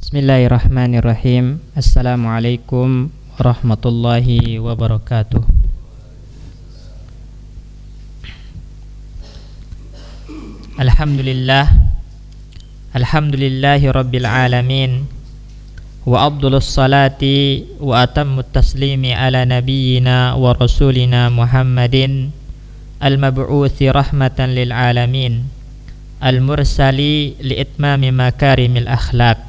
Bismillahirrahmanirrahim. Assalamualaikum warahmatullahi wabarakatuh. Alhamdulillahi rabbil alamin. Wa afdhalus salati wa atammut taslimi ala nabiyyina wa rasulina Muhammadin al-mab'uthi rahmatan lil alamin, al-mursali li itmami makarimil akhlaq,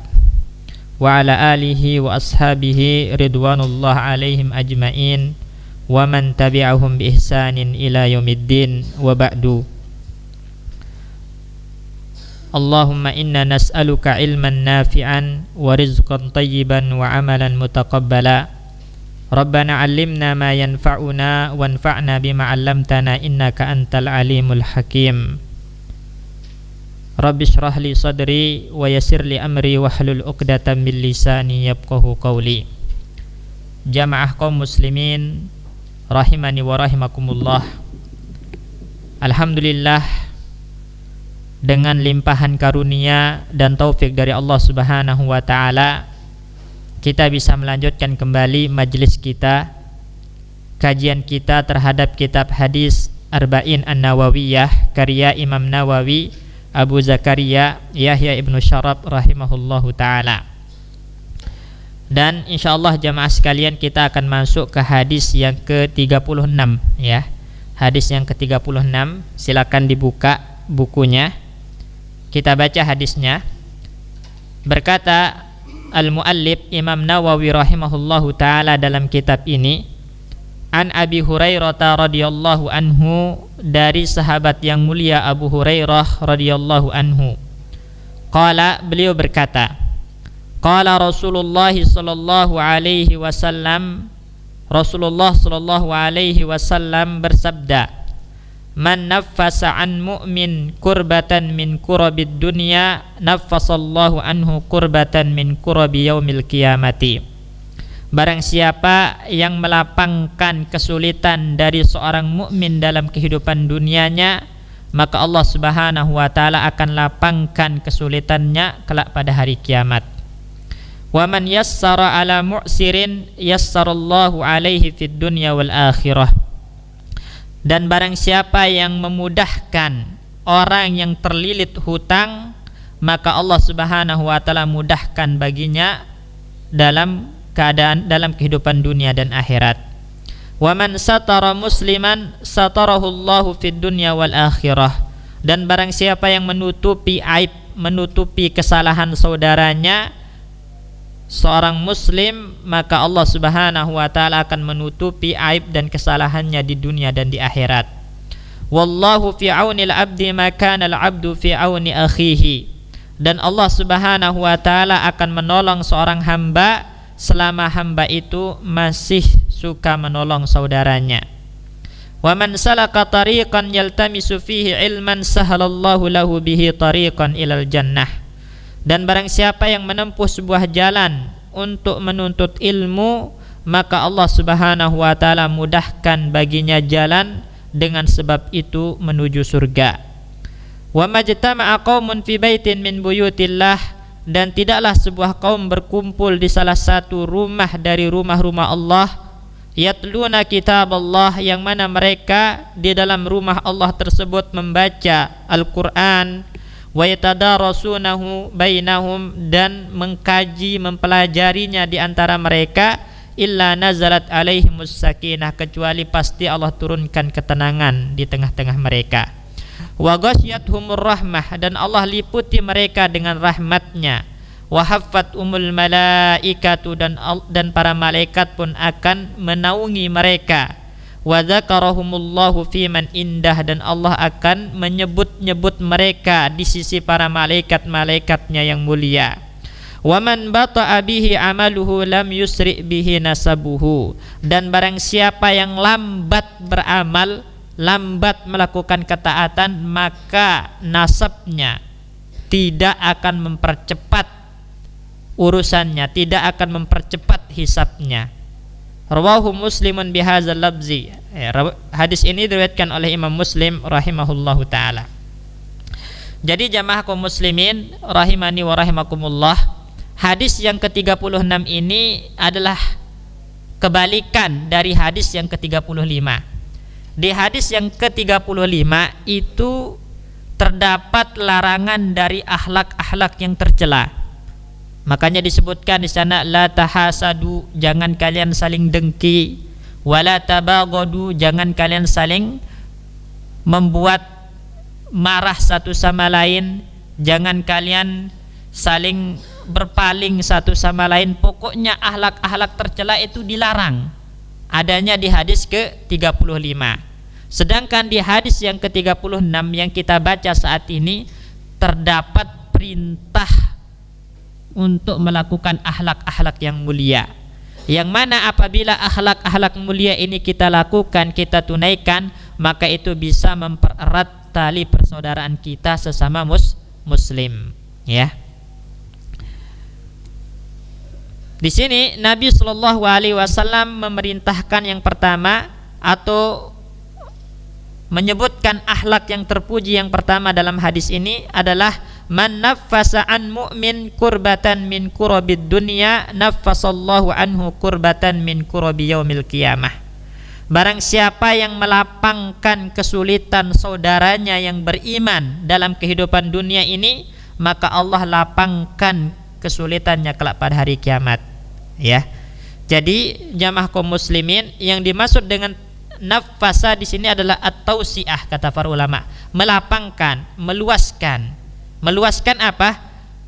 wa ala alihi wa ashabihi ridwanullah alaihim ajma'in wa man tabi'ahum bi ihsanin ila yaumiddin, wa ba'du. Allahumma inna nas'aluka ilman nafi'an wa rizqan tayyiban wa amalan mutaqabbala. Rabbana 'allimna ma yanfa'una wanfa'na bima 'allamtana innaka antal alimul hakim. Rabbi shrah li sadri wa yassir li amri wahlul 'uqdatam min lisani yafqahu qawli. Jamaah kaum muslimin rahimani wa rahimakumullah. Alhamdulillah, dengan limpahan karunia dan taufik dari Allah Subhanahu wa taala, kita bisa melanjutkan kembali majelis kita, kajian kita terhadap kitab hadis Arba'in An-Nawawiyah karya Imam Nawawi Abu Zakaria Yahya ibnu Syaraf rahimahullahu ta'ala. Dan insyaallah jamaah sekalian, kita akan masuk ke hadis yang ke-36 ya. Hadis yang ke-36, silakan dibuka bukunya. Kita baca hadisnya. Berkata al-muallif Imam Nawawi rahimahullahu ta'ala dalam kitab ini, An Abi Hurairah radhiyallahu anhu, dari sahabat yang mulia Abu Hurairah radhiyallahu anhu. Qala, beliau berkata, qala Rasulullah sallallahu alaihi wasallam, Rasulullah sallallahu alaihi wasallam bersabda, man naffasa an mu'min kurbatan min kurabid dunya naffasallahu anhu kurbatan min kurabi yaumil qiyamati. Barang siapa yang melapangkan kesulitan dari seorang mukmin dalam kehidupan dunianya, maka Allah Subhanahu wa taala akan lapangkan kesulitannya kelak pada hari kiamat. Wa man yassara ala mu'sirin yassarallahu alaihi fid dunya wal akhirah. Dan barang siapa yang memudahkan orang yang terlilit hutang, maka Allah Subhanahu wa taala mudahkan baginya dalam kehidupan dunia dan akhirat. Wa man satara musliman satarahu Allahu fid dunya wal akhirah. Dan barang siapa yang menutupi aib, menutupi kesalahan saudaranya, seorang muslim, maka Allah Subhanahu wa taala akan menutupi aib dan kesalahannya di dunia dan di akhirat. Wallahu fi aunil abdi ma kana al-'abdu fi auni akhihi. Dan Allah Subhanahu wa taala akan menolong seorang hamba selama hamba itu masih suka menolong saudaranya. Wa man salaka tariqan yaltamisu fihi ilman sahalallahu lahu bihi tariqan ilal jannah. Dan barang siapa yang menempuh sebuah jalan untuk menuntut ilmu, maka Allah Subhanahu wa taala mudahkan baginya jalan dengan sebab itu menuju surga. Wa majtama'a qaumun fi baitin min buyutillah. Dan tidaklah sebuah kaum berkumpul di salah satu rumah dari rumah-rumah Allah, yatluna kitab Allah, yang mana mereka di dalam rumah Allah tersebut membaca Al-Quran, wa yatadarasunahu bainahum, dan mengkaji mempelajarinya di antara mereka, illa nazalat alaihimus sakinah, kecuali pasti Allah turunkan ketenangan di tengah-tengah mereka. Wa ghasyiyatuhumur rahmah, dan Allah liputi mereka dengan rahmatnya. Wa haffat malaikatu, dan para malaikat pun akan menaungi mereka. Wa dzakarahumullahu fi man indah, dan Allah akan menyebut-nyebut mereka di sisi para malaikat-malaikatnya yang mulia. Wa man bata'a bihi amaluhu lam yusri bihi nasabuhu. Dan barang siapa yang lambat beramal, lambat melakukan ketaatan, maka nasabnya tidak akan mempercepat urusannya, tidak akan mempercepat hisabnya. Rawahu Muslimun bihadzal labzi. Hadis ini diriwayatkan oleh Imam Muslim rahimahullahu taala. Jadi jamaah kaum muslimin rahimani wa rahimakumullah, hadis yang ke-36 ini adalah kebalikan dari hadis yang ke-35. Di hadis yang ke-35 itu terdapat larangan dari akhlak-akhlak yang tercela. Makanya disebutkan di sana, la tahasadu, jangan kalian saling dengki, wala tabaghadu, jangan kalian saling membuat marah satu sama lain, jangan kalian saling berpaling satu sama lain. Pokoknya akhlak-akhlak tercela itu dilarang, adanya di hadis ke-35. Sedangkan di hadis yang ke-36 yang kita baca saat ini terdapat perintah untuk melakukan akhlak-akhlak yang mulia, yang mana apabila akhlak-akhlak mulia ini kita lakukan, kita tunaikan, maka itu bisa mempererat tali persaudaraan kita sesama muslim, ya. Di sini Nabi Shallallahu Alaihi Wasallam memerintahkan yang pertama, atau menyebutkan akhlak yang terpuji yang pertama dalam hadis ini adalah man naffasa an mu'min kurbatan min kurabid dunya naffasallahu anhu kurbatan min kurabi yaumil qiyamah. Barang siapa yang melapangkan kesulitan saudaranya yang beriman dalam kehidupan dunia ini, maka Allah lapangkan kesulitannya kelak pada hari kiamat, ya. Jadi jamaah kaum muslimin, yang dimaksud dengan nafasa di sini adalah at-tausiah, kata para ulama, melapangkan, meluaskan. Meluaskan apa?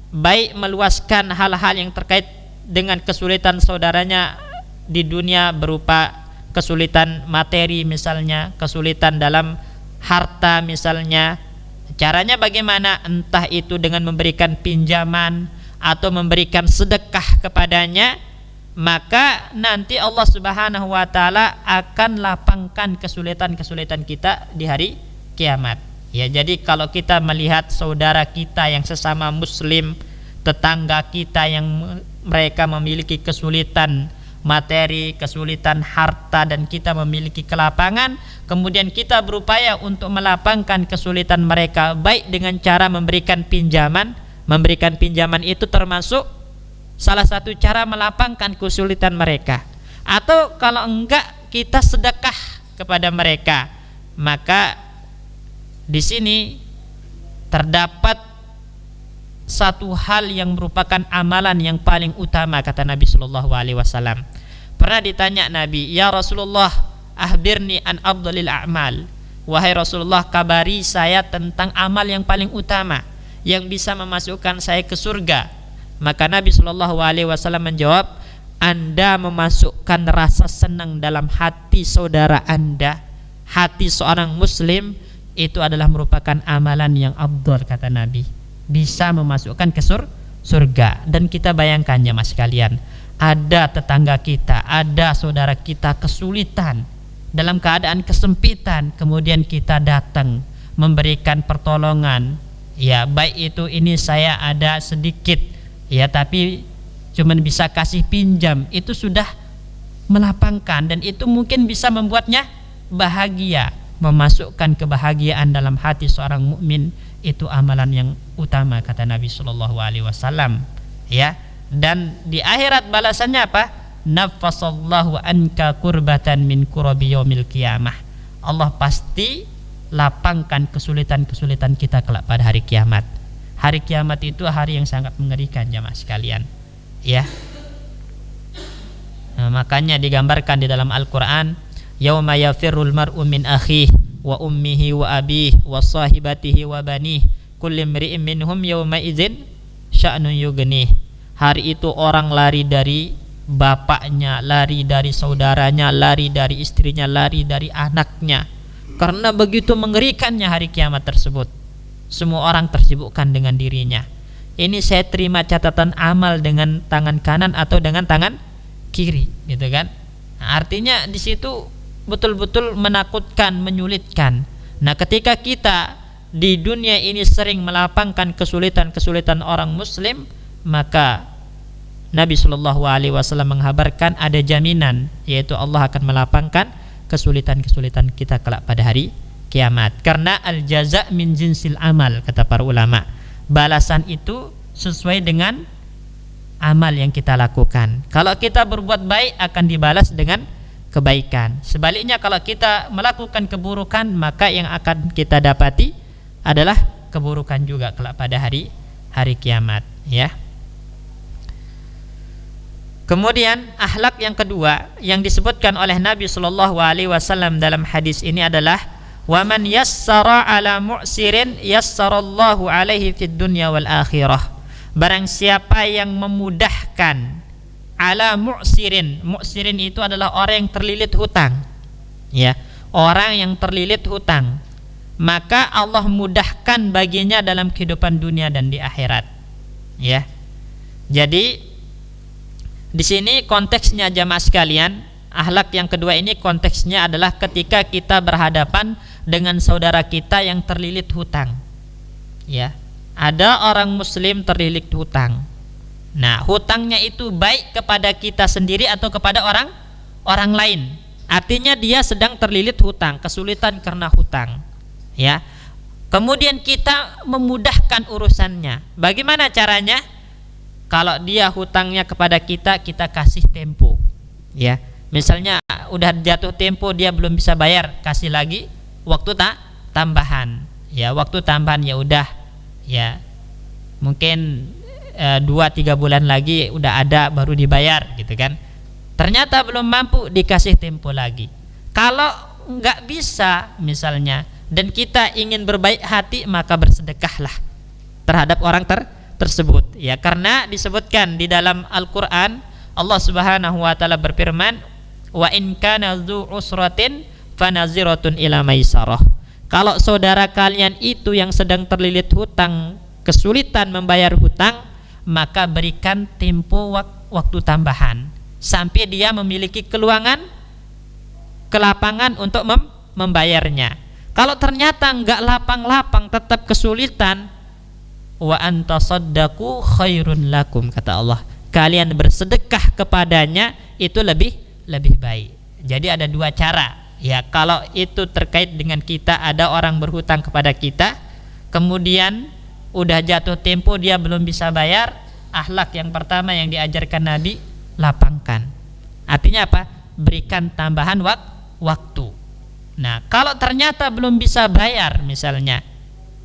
Baik meluaskan hal-hal yang terkait dengan kesulitan saudaranya di dunia, berupa kesulitan materi misalnya, kesulitan dalam harta misalnya. Caranya bagaimana? Entah itu dengan memberikan pinjaman atau memberikan sedekah kepadanya, maka nanti Allah Subhanahu wa taala akan lapangkan kesulitan-kesulitan kita di hari kiamat. Ya, jadi kalau kita melihat saudara kita yang sesama muslim, tetangga kita yang mereka memiliki kesulitan materi, kesulitan harta, dan kita memiliki kelapangan, kemudian kita berupaya untuk melapangkan kesulitan mereka, baik dengan cara memberikan pinjaman. Memberikan pinjaman itu termasuk salah satu cara melapangkan kesulitan mereka. Atau kalau enggak, kita sedekah kepada mereka. Maka di sini terdapat satu hal yang merupakan amalan yang paling utama, kata Nabi Shallallahu Alaihi Wasallam. Pernah ditanya Nabi, ya Rasulullah, ahbirni an afdhalil a'mal. Wahai Rasulullah, kabari saya tentang amal yang paling utama yang bisa memasukkan saya ke surga. Maka Nabi Shallallahu Alaihi Wasallam menjawab, Anda memasukkan rasa senang dalam hati saudara Anda, hati seorang muslim, itu adalah merupakan amalan yang afdal, kata Nabi, bisa memasukkan ke surga. Dan kita bayangkan ya mas kalian, ada tetangga kita, ada saudara kita kesulitan, dalam keadaan kesempitan, kemudian kita datang memberikan pertolongan. Ya, baik itu ini saya ada sedikit, ya, tapi cuman bisa kasih pinjam, itu sudah melapangkan, dan itu mungkin bisa membuatnya bahagia, memasukkan kebahagiaan dalam hati seorang mukmin. Itu amalan yang utama, kata Nabi Shallallahu Alaihi Wasallam, ya. Dan di akhirat balasannya apa? Naffasallahu anka kurbatan min kurabi yaumil qiyamah. Allah pasti lapangkan kesulitan-kesulitan kita kelak pada hari kiamat. Hari kiamat itu hari yang sangat mengerikan jamaah sekalian, ya. Nah, makanya digambarkan di dalam Al-Qur'an, yauma yafirrul mar'u min akhihi wa ummihi wa abihi wa sahibatihi wa banihi kullu imri'in minhum yauma idzin sya'nun yughnih. Hari itu orang lari dari bapaknya, lari dari saudaranya, lari dari istrinya, lari dari anaknya, karena begitu mengerikannya hari kiamat tersebut. Semua orang tersibukkan dengan dirinya. Ini saya terima catatan amal dengan tangan kanan atau dengan tangan kiri, gitu kan? Nah, artinya di situ betul-betul menakutkan, menyulitkan. Nah, ketika kita di dunia ini sering melapangkan kesulitan-kesulitan orang muslim, maka Nabi Shallallahu Alaihi Wasallam menghabarkan ada jaminan, yaitu Allah akan melapangkan kesulitan-kesulitan kita kelak pada hari kiamat. Karena al-jaza min jinsil amal, kata para ulama. Balasan itu sesuai dengan amal yang kita lakukan. Kalau kita berbuat baik akan dibalas dengan kebaikan. Sebaliknya kalau kita melakukan keburukan, maka yang akan kita dapati adalah keburukan juga kelak pada hari kiamat, ya. Kemudian akhlak yang kedua yang disebutkan oleh Nabi sallallahu alaihi wasallam dalam hadis ini adalah wa man yassara ala mu'sirin yassarallahu alaihi fid dunya wal akhirah. Barang siapa yang memudahkan ala mu'sirin. Mu'sirin itu adalah orang yang terlilit hutang. Ya, orang yang terlilit hutang. Maka Allah mudahkan baginya dalam kehidupan dunia dan di akhirat. Ya. Jadi di sini konteksnya jamaah sekalian, akhlak yang kedua ini konteksnya adalah ketika kita berhadapan dengan saudara kita yang terlilit hutang. Ya. Ada orang muslim terlilit hutang. Nah, hutangnya itu baik kepada kita sendiri atau kepada orang lain. Artinya dia sedang terlilit hutang, kesulitan karena hutang. Ya. Kemudian kita memudahkan urusannya. Bagaimana caranya? Kalau dia hutangnya kepada kita, kita kasih tempo. Ya. Misalnya udah jatuh tempo dia belum bisa bayar, kasih lagi waktu tambahan. Ya, waktu tambahan ya udah. Ya. Mungkin 2-3 bulan lagi udah ada baru dibayar gitu kan. Ternyata belum mampu, dikasih tempo lagi. Kalau nggak bisa misalnya dan kita ingin berbaik hati, maka bersedekahlah terhadap orang tersebut, ya, karena disebutkan di dalam Al-Qur'an Allah Subhanahu wa taala berfirman wa in kana dzu usratin fanaziratun ila maisarah. Kalau saudara kalian itu yang sedang terlilit hutang kesulitan membayar hutang, maka berikan tempo waktu tambahan sampai dia memiliki kelapangan untuk membayarnya. Kalau ternyata enggak lapang-lapang, tetap kesulitan, wa antasaddaqu khairun lakum, kata Allah, kalian bersedekah kepadanya itu lebih baik. Jadi ada dua cara, ya. Kalau itu terkait dengan kita, ada orang berhutang kepada kita, kemudian udah jatuh tempo dia belum bisa bayar, akhlak yang pertama yang diajarkan Nabi, lapangkan. Artinya apa? Berikan tambahan waktu. Nah, kalau ternyata belum bisa bayar misalnya,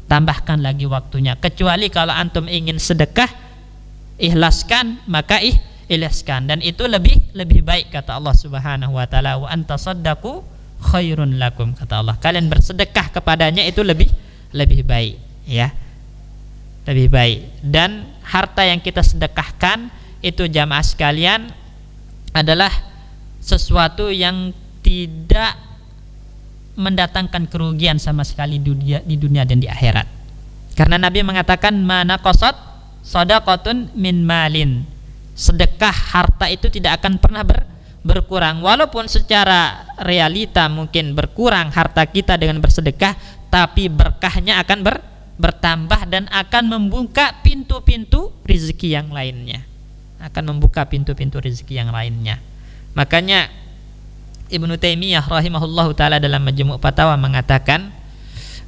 tambahkan lagi waktunya. Kecuali kalau antum ingin sedekah, ikhlaskan, maka ikhlaskan, dan itu lebih baik, kata Allah Subhanahu wa taala, wa antasaddaqu khairun lakum, kata Allah, kalian bersedekah kepadanya itu lebih baik, ya. Lebih baik. Dan harta yang kita sedekahkan itu jamaah sekalian adalah sesuatu yang tidak mendatangkan kerugian sama sekali di dunia dan di akhirat. Karena Nabi mengatakan mana qasat shadaqatun min malin. Sedekah harta itu tidak akan pernah berkurang. Walaupun secara realita mungkin berkurang harta kita dengan bersedekah, tapi berkahnya akan bertambah dan akan membuka pintu-pintu rezeki yang lainnya. Makanya Ibnu Taimiyah rahimahullahu taala dalam Majmu' Fatawa mengatakan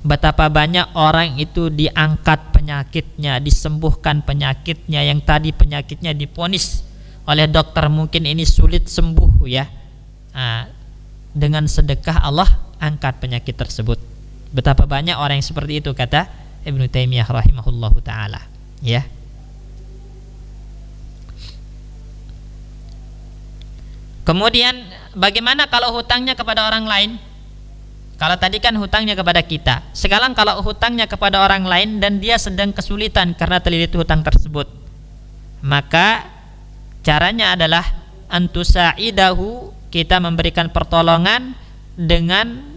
betapa banyak orang itu diangkat penyakitnya, disembuhkan penyakitnya yang tadi penyakitnya diponis oleh dokter mungkin ini sulit sembuh, ya. Dengan sedekah Allah angkat penyakit tersebut. Betapa banyak orang yang seperti itu, kata Ibnu Taimiyah rahimahullahu taala, ya. Kemudian bagaimana kalau hutangnya kepada orang lain? Kalau tadi kan hutangnya kepada kita. Sekarang kalau hutangnya kepada orang lain dan dia sedang kesulitan karena terlilit hutang tersebut, maka caranya adalah antusaidahu, kita memberikan pertolongan dengan,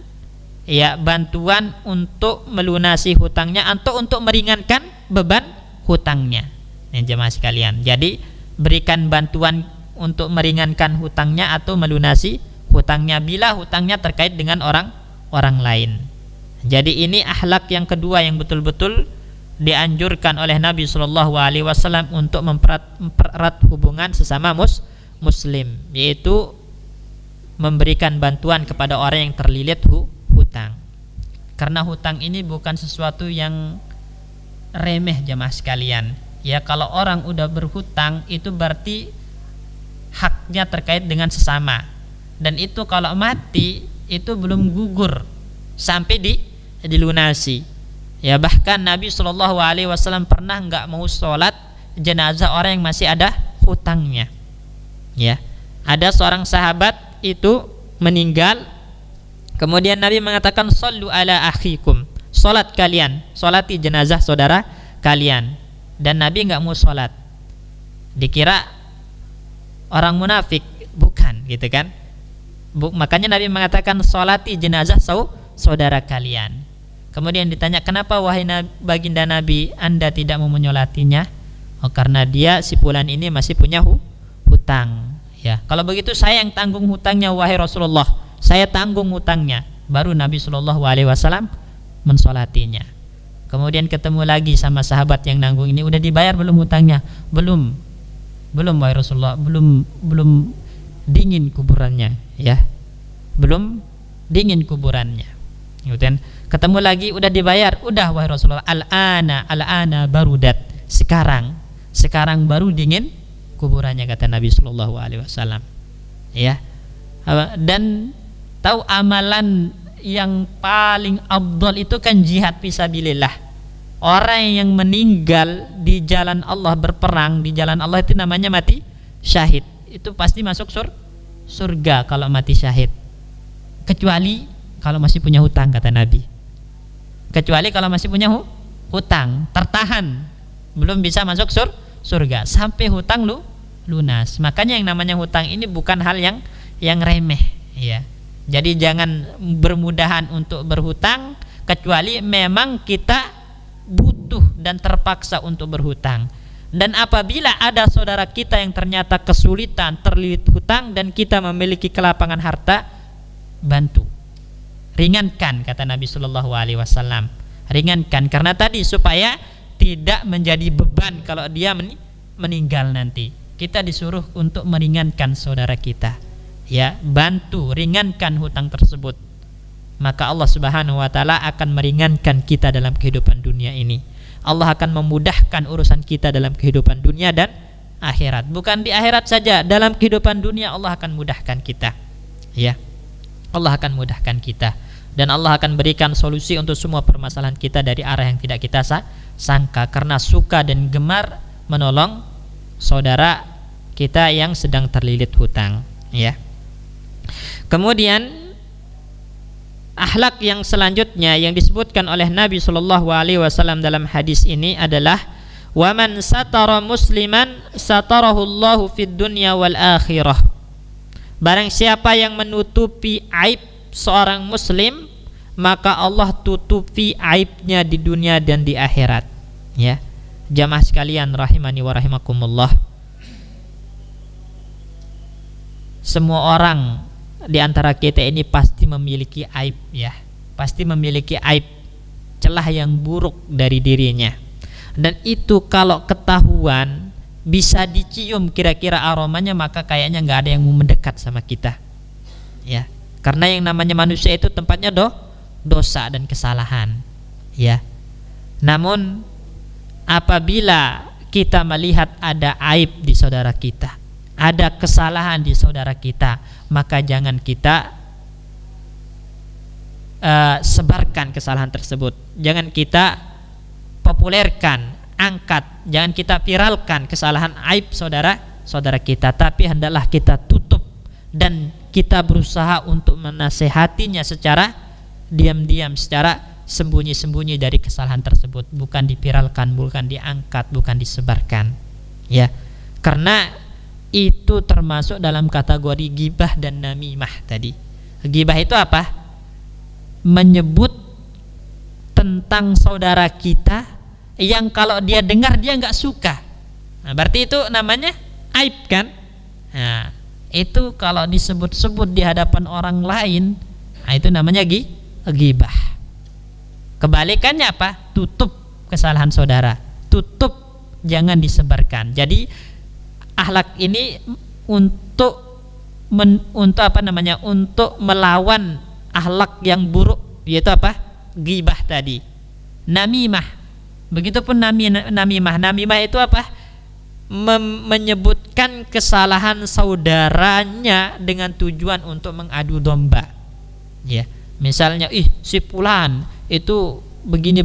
ya, bantuan untuk melunasi hutangnya atau untuk meringankan beban hutangnya. Ini jemaah sekalian. Jadi berikan bantuan untuk meringankan hutangnya atau melunasi hutangnya bila hutangnya terkait dengan orang lain. Jadi ini akhlak yang kedua yang betul-betul dianjurkan oleh Nabi Shallallahu Alaihi Wasallam untuk mempererat hubungan sesama muslim, yaitu memberikan bantuan kepada orang yang terlilit hutang. Karena hutang ini bukan sesuatu yang remeh jemaah sekalian. Ya, kalau orang udah berhutang itu berarti haknya terkait dengan sesama. Dan itu kalau mati itu belum gugur sampai dilunasi. Ya, bahkan Nabi SAW pernah nggak mau sholat jenazah orang yang masih ada hutangnya. Ya, ada seorang sahabat itu meninggal, kemudian Nabi mengatakan shollu ala akhikum, sholat kalian, sholati jenazah saudara kalian. Dan Nabi nggak mau sholat, dikira orang munafik, bukan gitu kan. Makanya Nabi mengatakan sholati jenazah saudara kalian. Kemudian ditanya, kenapa wahai baginda Nabi Anda tidak mau menyolatinya? Oh, karena dia si fulan ini masih punya hutang. Ya, kalau begitu saya yang tanggung hutangnya wahai Rasulullah, saya tanggung hutangnya. Baru Nabi SAW mensolatinya. Kemudian ketemu lagi sama sahabat yang nanggung ini, udah dibayar belum hutangnya? Belum wahai Rasulullah, belum dingin kuburannya, ya, belum dingin kuburannya. Kemudian ketemu lagi, udah dibayar? Udah wahai Rasulullah. Al-ana barudat, sekarang baru dingin kuburannya, kata Nabi SAW. Ya, dan tahu amalan yang paling afdal itu kan jihad fisabilillah. Orang yang meninggal di jalan Allah, berperang di jalan Allah, itu namanya mati syahid. Itu pasti masuk surga kalau mati syahid, kecuali kalau masih punya hutang, kata Nabi. Kecuali kalau masih punya hutang, tertahan, belum bisa masuk surga sampai hutang lunas. Makanya yang namanya hutang ini bukan hal yang remeh, ya. Jadi jangan bermudahan untuk berhutang kecuali memang kita butuh dan terpaksa untuk berhutang. Dan apabila ada saudara kita yang ternyata kesulitan, terlilit hutang, dan kita memiliki kelapangan harta, bantu, ringankan, kata Nabi SAW. Ringankan, karena tadi supaya tidak menjadi beban kalau dia meninggal nanti. Kita disuruh untuk meringankan saudara kita. Ya, bantu, ringankan hutang tersebut. Maka Allah Subhanahu wa taala akan meringankan kita dalam kehidupan dunia ini. Allah akan memudahkan urusan kita dalam kehidupan dunia dan akhirat. Bukan di akhirat saja, dalam kehidupan dunia Allah akan mudahkan kita. Ya, Allah akan mudahkan kita, dan Allah akan berikan solusi untuk semua permasalahan kita dari arah yang tidak kita sangka, karena suka dan gemar menolong saudara kita yang sedang terlilit hutang. Ya. Kemudian akhlak yang selanjutnya yang disebutkan oleh Nabi SAW dalam hadis ini adalah waman satara musliman satarahu Allahu fid dunya wal akhirah. Barang siapa yang menutupi aib seorang muslim, maka Allah tutupi aibnya di dunia dan di akhirat. Ya, jamaah sekalian rahimani wa rahimakumullah. Semua orang di antara kita ini pasti memiliki aib, ya, pasti memiliki aib, celah yang buruk dari dirinya. Dan itu kalau ketahuan, bisa dicium kira-kira aromanya, maka kayaknya nggak ada yang mau mendekat sama kita. Ya, karena yang namanya manusia itu tempatnya dosa dan kesalahan. Ya, namun apabila kita melihat ada aib di saudara kita, ada kesalahan di saudara kita, maka jangan kita sebarkan kesalahan tersebut. Jangan kita populerkan, angkat, jangan kita viralkan kesalahan aib saudara kita, tapi hendaklah kita tutup dan kita berusaha untuk menasehatinya secara diam-diam, secara sembunyi-sembunyi dari kesalahan tersebut, bukan diviralkan, bukan diangkat, bukan disebarkan. Ya, karena itu termasuk dalam kategori ghibah dan namimah tadi. Ghibah itu apa? Menyebut tentang saudara kita yang kalau dia dengar dia nggak suka. Nah, berarti itu namanya aib kan? Nah, itu kalau disebut-sebut di hadapan orang lain, nah itu namanya ghibah. Kebalikannya apa? Tutup kesalahan saudara, tutup, jangan disebarkan. Jadi akhlak ini untuk untuk melawan akhlak yang buruk, yaitu apa? Ghibah tadi, namimah, Begitupun namimah. Namimah itu apa? Menyebutkan kesalahan saudaranya dengan tujuan untuk mengadu domba. Ya, misalnya, si fulan itu begini,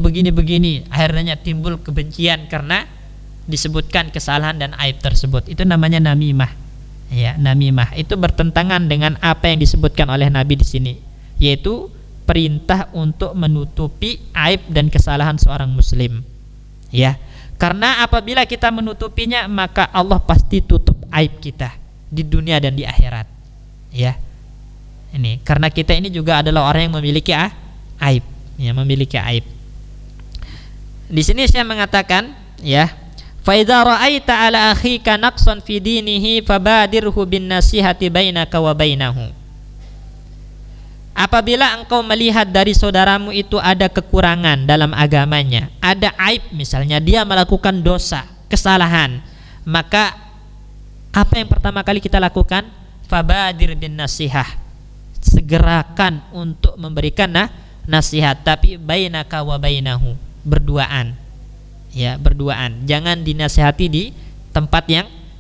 akhirnya timbul kebencian karena disebutkan kesalahan dan aib tersebut. Itu namanya namimah. Ya, namimah itu bertentangan dengan apa yang disebutkan oleh Nabi di sini, yaitu perintah untuk menutupi aib dan kesalahan seorang muslim. Ya, karena apabila kita menutupinya, maka Allah pasti tutup aib kita di dunia dan di akhirat. Ya. Ini karena kita ini juga adalah orang yang memiliki aib, ya, memiliki aib. Di sini saya mengatakan, ya, fa idza ra'aita 'ala akhika naqsan fi dinihi fabadirhu bin nasihati bainaka wa bainahu. Apabila engkau melihat dari saudaramu itu ada kekurangan dalam agamanya, ada aib, misalnya dia melakukan dosa, kesalahan, maka apa yang pertama kali kita lakukan? Fabadir bin nasihah, segerakan untuk memberikan nasihat, tapi bainaka wa bainahu, berduaan. Ya, berduaan. Jangan dinasihati di tempat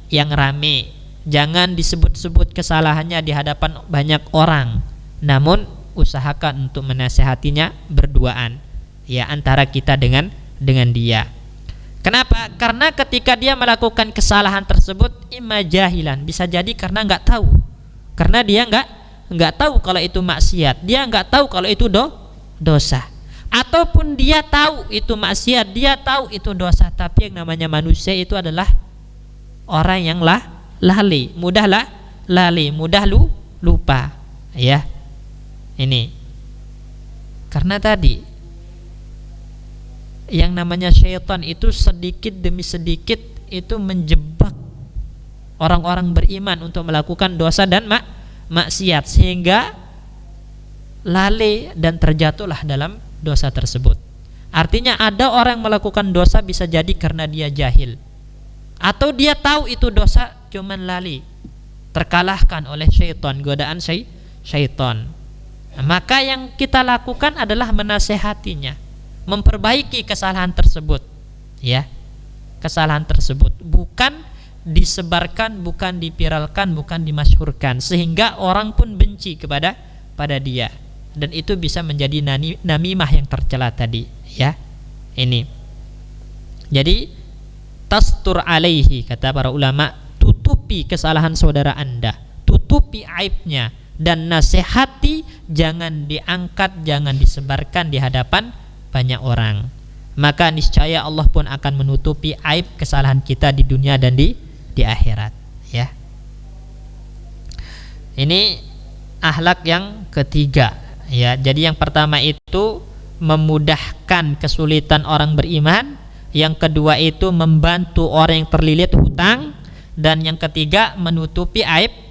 yang rame. Jangan disebut-sebut kesalahannya di hadapan banyak orang. Namun usahakan untuk menasihatinya berduaan, ya, antara kita dengan dia. Kenapa? Karena ketika dia melakukan kesalahan tersebut, imma jahilan, bisa jadi karena nggak tahu. Karena dia nggak tahu kalau itu maksiat, dia nggak tahu kalau itu dosa. Ataupun dia tahu itu maksiat, dia tahu itu dosa, tapi yang namanya manusia itu adalah orang yang lalai, mudah lupa, ya. Ini karena tadi yang namanya syaitan itu sedikit demi sedikit itu menjebak orang-orang beriman untuk melakukan dosa dan maksiat, sehingga lalai dan terjatuhlah dalam dosa tersebut. Artinya ada orang yang melakukan dosa bisa jadi karena dia jahil, atau dia tahu itu dosa cuman lalai, terkalahkan oleh syaitan, godaan syaitan. Maka yang kita lakukan adalah menasehatinya, memperbaiki kesalahan tersebut, ya, kesalahan tersebut, bukan disebarkan, bukan dipiralkan, bukan dimasyhurkan, sehingga orang pun benci pada dia, dan itu bisa menjadi namimah yang tercela tadi, ya. Ini jadi tastur alaihi, kata para ulama, tutupi kesalahan saudara Anda, tutupi aibnya, dan nasihati, jangan diangkat, jangan disebarkan di hadapan banyak orang. Maka niscaya Allah pun akan menutupi aib kesalahan kita di dunia dan di akhirat, ya. Ini akhlak yang ketiga, ya. Jadi yang pertama itu memudahkan kesulitan orang beriman, yang kedua itu membantu orang yang terlilit hutang, dan yang ketiga menutupi aib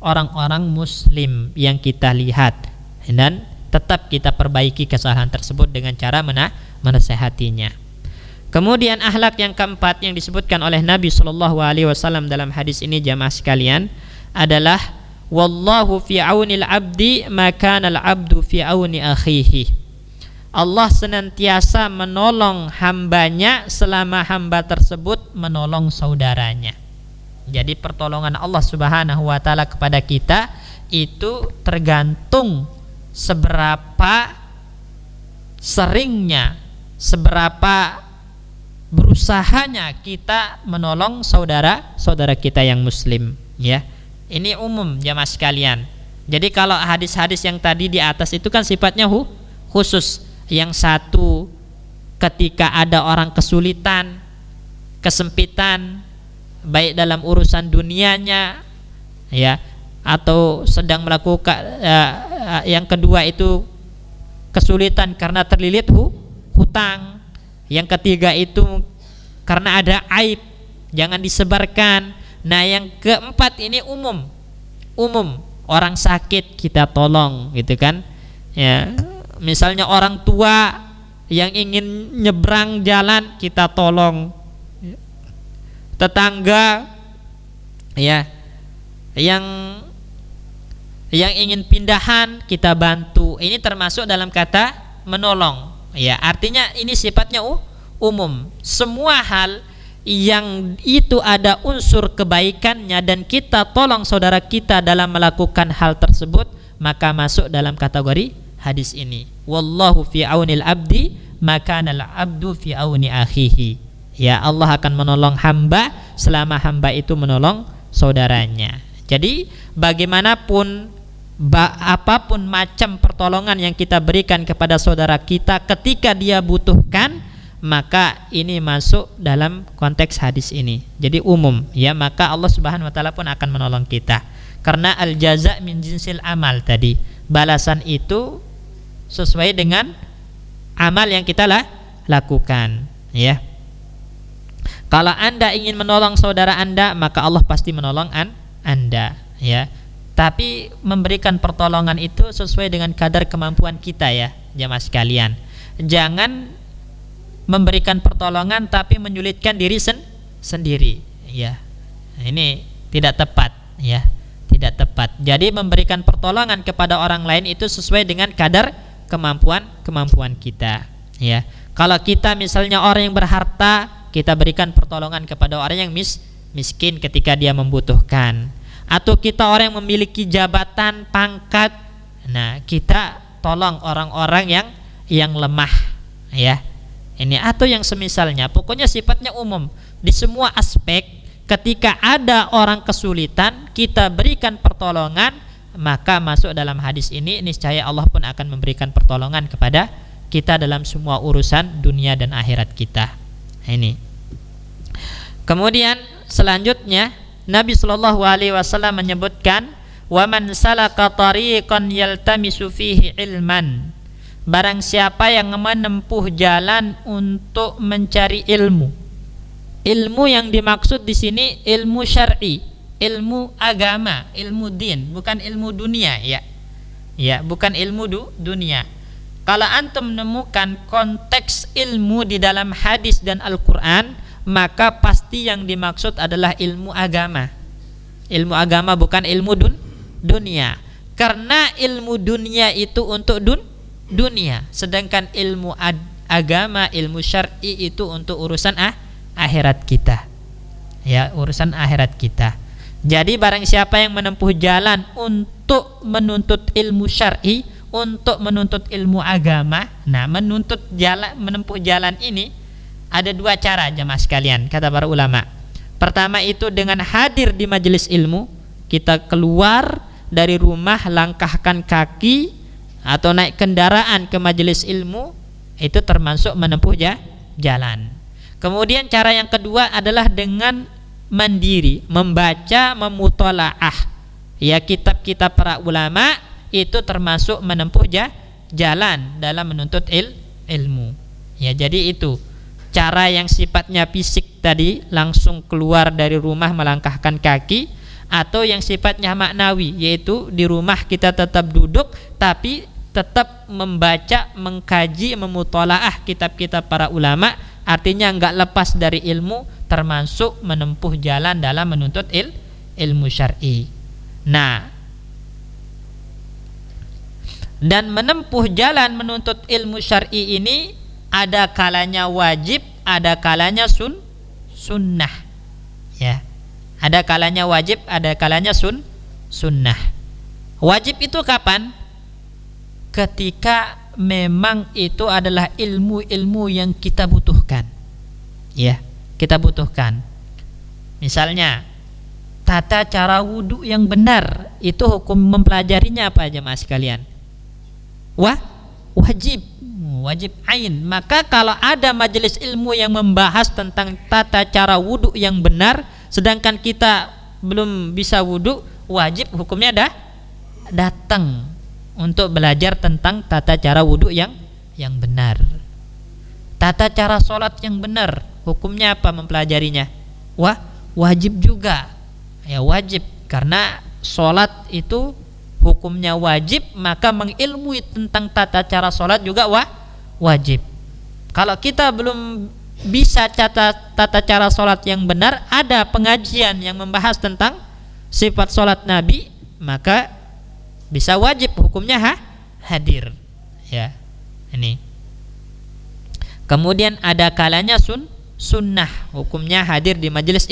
orang-orang muslim yang kita lihat, dan tetap kita perbaiki kesalahan tersebut dengan cara menasehatinya. Kemudian akhlak yang keempat yang disebutkan oleh Nabi SAW dalam hadis ini, jamaah sekalian, adalah wallahu fi aunil abdi maka al abdu fi auni akhihi. Allah senantiasa menolong hambanya selama hamba tersebut menolong saudaranya. Jadi pertolongan Allah Subhanahu wa taala kepada kita itu tergantung seberapa seringnya, seberapa berusahanya kita menolong saudara-saudara kita yang muslim, ya. Ini umum, jamaah sekalian. Jadi kalau hadis-hadis yang tadi di atas itu kan sifatnya khusus. Yang satu ketika ada orang kesulitan, kesempitan, baik dalam urusan dunianya, ya, atau sedang melakukan, yang kedua itu kesulitan karena terlilit hutang, yang ketiga itu karena ada aib, jangan disebarkan. Nah, yang keempat ini umum, orang sakit kita tolong, gitu kan, ya. Misalnya orang tua yang ingin nyebrang jalan kita tolong, tetangga, ya, yang ingin pindahan kita bantu. Ini termasuk dalam kata menolong, ya. Artinya ini sifatnya umum. Semua hal yang itu ada unsur kebaikannya dan kita tolong saudara kita dalam melakukan hal tersebut, maka masuk dalam kategori hadis ini. Wallahu fi aunil abdi maka kanal abdu fi auni akhihi. Ya, Allah akan menolong hamba selama hamba itu menolong saudaranya. Jadi bagaimanapun apapun macam pertolongan yang kita berikan kepada saudara kita ketika dia butuhkan, maka ini masuk dalam konteks hadis ini. Jadi umum, ya, maka Allah Subhanahu wa taala pun akan menolong kita. Karena al jaza min jinsil amal tadi. Balasan itu sesuai dengan amal yang kita lakukan, ya. Kalau Anda ingin menolong saudara Anda, maka Allah pasti menolong Anda, ya. Tapi memberikan pertolongan itu sesuai dengan kadar kemampuan kita, ya, jamaah sekalian. Jangan memberikan pertolongan tapi menyulitkan diri sendiri, ya. Ini tidak tepat, ya. Tidak tepat. Jadi memberikan pertolongan kepada orang lain itu sesuai dengan kadar kemampuan kita, ya. Kalau kita misalnya orang yang berharta, kita berikan pertolongan kepada orang yang miskin ketika dia membutuhkan. Atau kita orang yang memiliki jabatan, pangkat, nah kita tolong orang-orang yang lemah, ya. Ini atau yang semisalnya, pokoknya sifatnya umum. Di semua aspek ketika ada orang kesulitan, kita berikan pertolongan, maka masuk dalam hadis ini, niscaya Allah pun akan memberikan pertolongan kepada kita dalam semua urusan dunia dan akhirat kita. Ini. Kemudian selanjutnya Nabi sallallahu alaihi wasallam menyebutkan, "Wa man salaka tariqan yaltamisu fihi ilman." Barang siapa yang menempuh jalan untuk mencari ilmu. Ilmu yang dimaksud di sini ilmu syar'i, ilmu agama, ilmu din, bukan ilmu dunia, ya. Ya, bukan ilmu dunia. Kalau antum menemukan konteks ilmu di dalam hadis dan Al-Qur'an, maka pasti yang dimaksud adalah ilmu agama. Ilmu agama bukan ilmu dunia. Karena ilmu dunia itu untuk dunia, sedangkan ilmu agama, ilmu syar'i itu untuk urusan akhirat kita. Ya, urusan akhirat kita. Jadi barang siapa yang menempuh jalan untuk menuntut ilmu syar'i, untuk menuntut ilmu agama, nah menempuh jalan ini ada dua cara, jemaah sekalian, kata para ulama. Pertama itu dengan hadir di majelis ilmu, kita keluar dari rumah, langkahkan kaki atau naik kendaraan ke majelis ilmu, itu termasuk menempuh jalan. Kemudian cara yang kedua adalah dengan mandiri, membaca, memutolaah, ya, kitab-kitab para ulama, itu termasuk menempuh jalan dalam menuntut ilmu. Ya, jadi itu cara yang sifatnya fisik tadi, langsung keluar dari rumah melangkahkan kaki, atau yang sifatnya maknawi, yaitu di rumah kita tetap duduk tapi tetap membaca, mengkaji, memutolaah kitab-kitab para ulama, artinya enggak lepas dari ilmu, termasuk menempuh jalan dalam menuntut ilmu syar'i. Nah, dan menempuh jalan menuntut ilmu syar'i ini ada kalanya wajib, ada kalanya sunnah, ya. Ada kalanya wajib, ada kalanya sunnah. Wajib itu kapan? Ketika memang itu adalah ilmu-ilmu yang kita butuhkan, ya, kita butuhkan. Misalnya tata cara wudhu yang benar, itu hukum mempelajarinya apa aja mas sekalian? Wajib ain. Maka kalau ada majelis ilmu yang membahas tentang tata cara wudhu yang benar, sedangkan kita belum bisa wudhu, wajib hukumnya datang untuk belajar tentang tata cara wudhu yang benar. Tata cara sholat yang benar, hukumnya apa mempelajarinya? Wajib juga, ya, wajib, karena sholat itu hukumnya wajib, maka mengilmui tentang tata cara sholat juga wajib. Kalau kita belum bisa tata cara sholat yang benar, ada pengajian yang membahas tentang sifat sholat Nabi, maka bisa wajib hukumnya hadir, ya. Ini. Kemudian ada kalanya sunnah, hukumnya hadir di majelis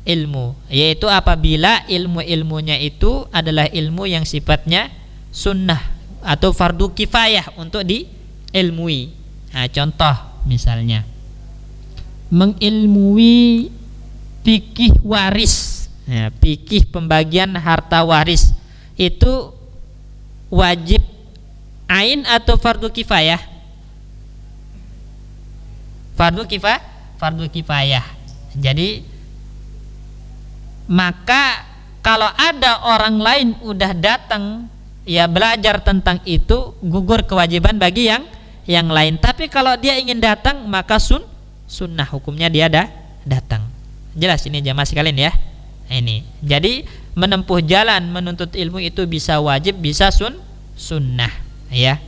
ilmu, yaitu apabila ilmu-ilmunya itu adalah ilmu yang sifatnya sunnah atau fardu kifayah untuk diilmui. Nah, contoh misalnya mengilmui fikih waris, ya, fikih pembagian harta waris itu wajib ain atau fardu kifayah? Fardu kifayah. Jadi maka kalau ada orang lain udah datang ya belajar tentang itu, gugur kewajiban bagi yang lain. Tapi kalau dia ingin datang maka sunnah, hukumnya dia datang. Jelas ini jamaah sekalian ya. Ini. Jadi menempuh jalan menuntut ilmu itu bisa wajib, bisa sunnah, ya.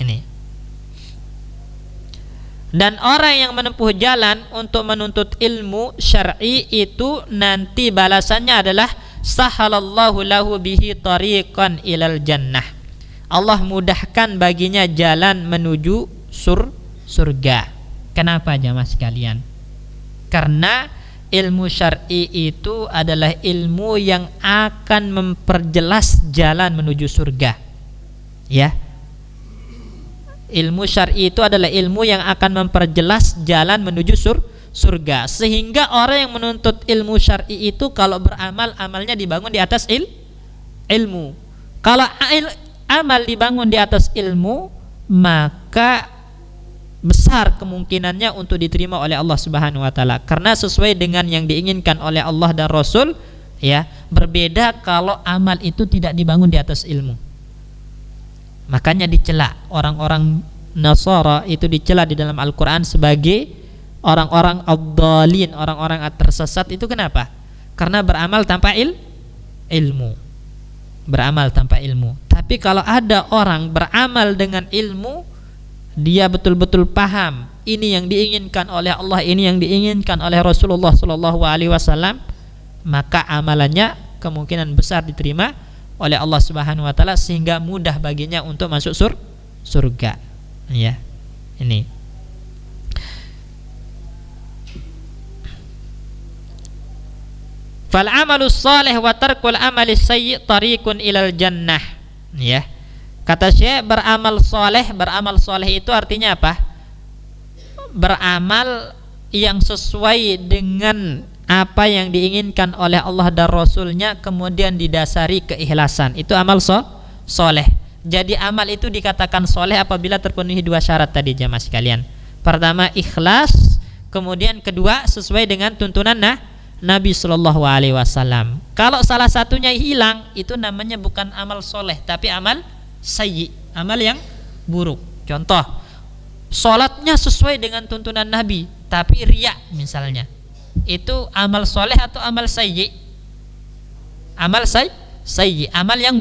Ini. Dan orang yang menempuh jalan untuk menuntut ilmu syar'i itu nanti balasannya adalah sahalallahu lahu bihi tariqan ilal jannah. Allah mudahkan baginya jalan menuju surga. Kenapa jamaah sekalian? Karena ilmu syar'i itu adalah ilmu yang akan memperjelas jalan menuju surga. Ya. Ilmu syar'i itu adalah ilmu yang akan memperjelas jalan menuju surga. Sehingga orang yang menuntut ilmu syar'i itu kalau beramal, amalnya dibangun di atas ilmu. Kalau amal dibangun di atas ilmu, maka besar kemungkinannya untuk diterima oleh Allah Subhanahu wa taala. Karena sesuai dengan yang diinginkan oleh Allah dan Rasul, ya. Berbeda kalau amal itu tidak dibangun di atas ilmu. Makanya dicela orang-orang Nasara itu dicela di dalam Al-Qur'an sebagai orang-orang ad-dhalin, orang-orang tersesat. Itu kenapa? Karena beramal tanpa ilmu. Beramal tanpa ilmu. Tapi kalau ada orang beramal dengan ilmu, dia betul-betul paham ini yang diinginkan oleh Allah, ini yang diinginkan oleh Rasulullah sallallahu alaihi wasallam, maka amalannya kemungkinan besar diterima oleh Allah Subhanahu wa taala sehingga mudah baginya untuk masuk surga. Ya. Ini. Fal amalus salih wa tarkul amalis sayyi tariqun ilal jannah. Ya. Kata Syekh, beramal soleh itu artinya apa? Beramal yang sesuai dengan apa yang diinginkan oleh Allah dan Rasulnya, kemudian didasari keikhlasan. Itu amal soleh. Jadi amal itu dikatakan soleh apabila terpenuhi dua syarat tadi jamaah sekalian. Pertama ikhlas, kemudian kedua sesuai dengan tuntunan Nabi Shallallahu Alaihi Wasallam. Kalau salah satunya hilang, itu namanya bukan amal soleh, tapi amal sayyi, amal yang buruk. Contoh, sholatnya sesuai dengan tuntunan Nabi, tapi riya misalnya, itu amal soleh atau amal sayyi? Amal sayyi, amal yang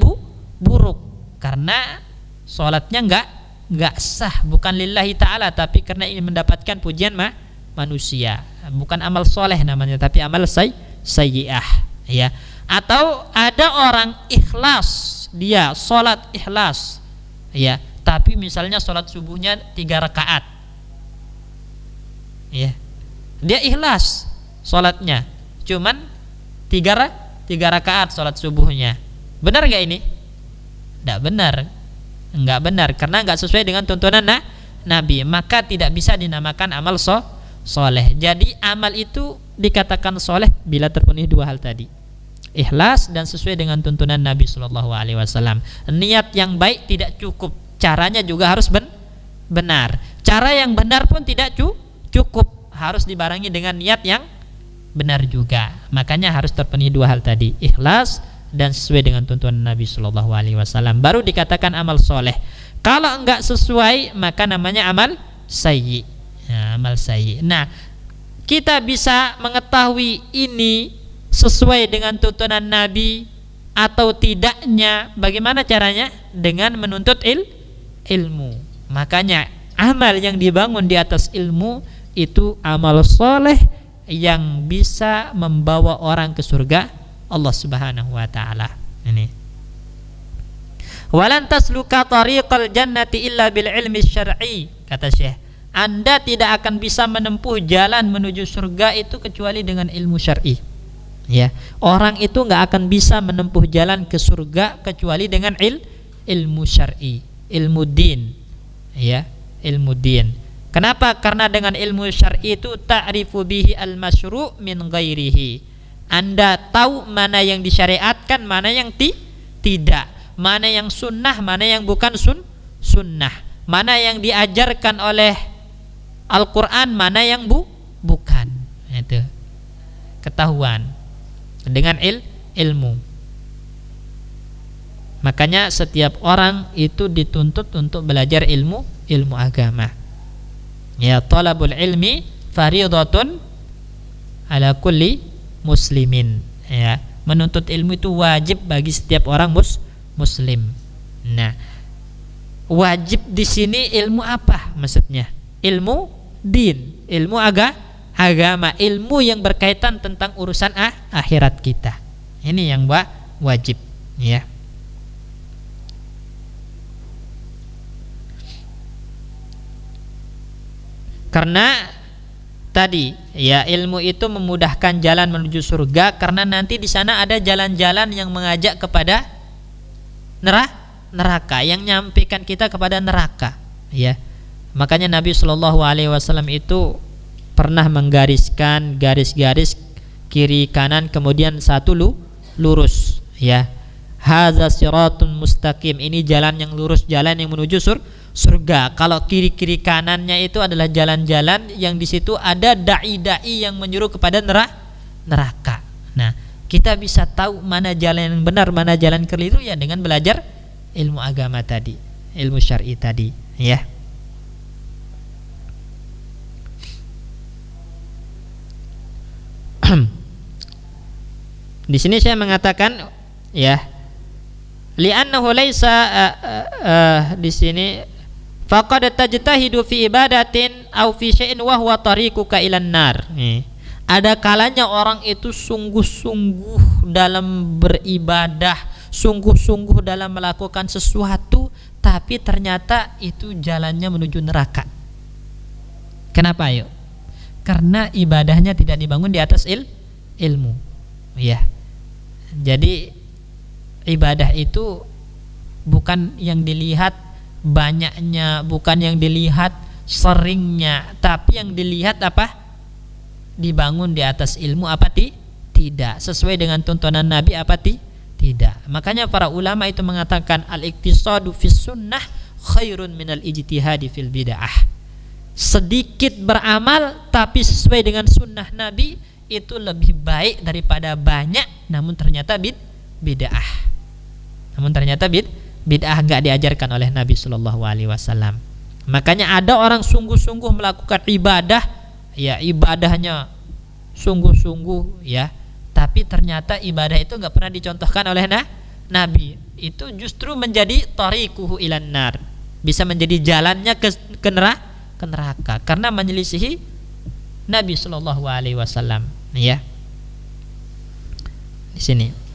buruk, karena sholatnya enggak sah, bukan lillahi ta'ala, tapi karena ini mendapatkan pujian manusia. Bukan amal soleh namanya, tapi amal sayyi'ah, ya. Atau ada orang ikhlas, dia sholat ikhlas, ya, tapi misalnya sholat subuhnya 3 rakaat, ya, dia ikhlas sholatnya, cuman 3 rakaat sholat subuhnya. Benar gak ini? Tidak benar, enggak benar, karena enggak sesuai dengan tuntunan Nabi, maka tidak bisa dinamakan amal soleh. Jadi amal itu dikatakan soleh bila terpenuhi dua hal tadi, ikhlas dan sesuai dengan tuntunan Nabi Shallallahu Alaihi Wasallam. Niat yang baik tidak cukup, caranya juga harus benar. Cara yang benar pun tidak cukup, harus dibarengi dengan niat yang benar juga. Makanya harus terpenuhi dua hal tadi, ikhlas dan sesuai dengan tuntunan Nabi Shallallahu Alaihi Wasallam, baru dikatakan amal soleh. Kalau enggak sesuai, maka namanya amal sayyi. Nah, amal sayyi. Nah, kita bisa mengetahui ini sesuai dengan tuntunan Nabi atau tidaknya, bagaimana caranya? Dengan menuntut ilmu. Makanya amal yang dibangun di atas ilmu itu amal soleh yang bisa membawa orang ke surga Allah Subhanahu wa taala. Ini. Walan tasluka tariqal jannati illa bil ilmi syar'i, kata Syekh. Anda tidak akan bisa menempuh jalan menuju surga itu kecuali dengan ilmu syar'i. Ya, orang itu nggak akan bisa menempuh jalan ke surga kecuali dengan ilmu syar'i, ilmu din. Ya, ilmu din. Kenapa? Karena dengan ilmu syar'i itu ta'rifu bihi al-masyru' min ghairihi. Anda tahu mana yang disyariatkan, mana yang tidak, mana yang sunnah, mana yang bukan sunnah, mana yang diajarkan oleh Al-Quran, mana yang bukan. Itu ketahuan dengan ilmu. Makanya setiap orang itu dituntut untuk belajar ilmu agama. Ya, talabul ilmi fardhatun ala kulli muslimin. Ya, menuntut ilmu itu wajib bagi setiap orang muslim. Nah, wajib di sini ilmu apa maksudnya? Ilmu din, ilmu agama, ilmu yang berkaitan tentang urusan akhirat kita. Ini yang wajib, ya. Karena tadi ya, ilmu itu memudahkan jalan menuju surga, karena nanti di sana ada jalan-jalan yang mengajak kepada neraka, yang nyampaikan kita kepada neraka, ya. Makanya Nabi Shallallahu Alaihi Wasallam itu pernah menggariskan garis-garis kiri kanan, kemudian satu lurus, ya. Hadza siratun mustaqim, ini jalan yang lurus, jalan yang menuju surga. Kalau kiri-kiri kanannya itu adalah jalan-jalan yang di situ ada dai-dai yang menyuruh kepada neraka. Nah, kita bisa tahu mana jalan yang benar, mana jalan keliru ya dengan belajar ilmu agama tadi, ilmu syar'i tadi, ya. Di sini saya mengatakan, ya, li'annahu laisa di sini faqad tajtahidu fi ibadatin aw fi syai'in wa huwa tariquka ilan nar. Ada kalanya orang itu sungguh-sungguh dalam beribadah, sungguh-sungguh dalam melakukan sesuatu, tapi ternyata itu jalannya menuju neraka. Kenapa yuk? Karena ibadahnya tidak dibangun di atas ilmu, ya. Jadi ibadah itu bukan yang dilihat banyaknya, bukan yang dilihat seringnya, tapi yang dilihat apa? Dibangun di atas ilmu apa tidak, sesuai dengan tuntunan Nabi apa tidak. Makanya para ulama itu mengatakan al-iktisadu fis sunnah khairun minal ijtihadi fil bid'ah. Sedikit beramal tapi sesuai dengan sunnah Nabi itu lebih baik daripada banyak namun ternyata bid'ah. Namun ternyata bid'ah enggak diajarkan oleh Nabi Shallallahu Alaihi Wasallam. Makanya ada orang sungguh-sungguh melakukan ibadah, ya, ibadahnya sungguh-sungguh, ya, tapi ternyata ibadah itu enggak pernah dicontohkan oleh Nabi. Itu justru menjadi tariquhu ilan nar, bisa menjadi jalannya ke neraka karena menyelisihi Nabi Shallallahu Alaihi Wasallam, ya. Di sini.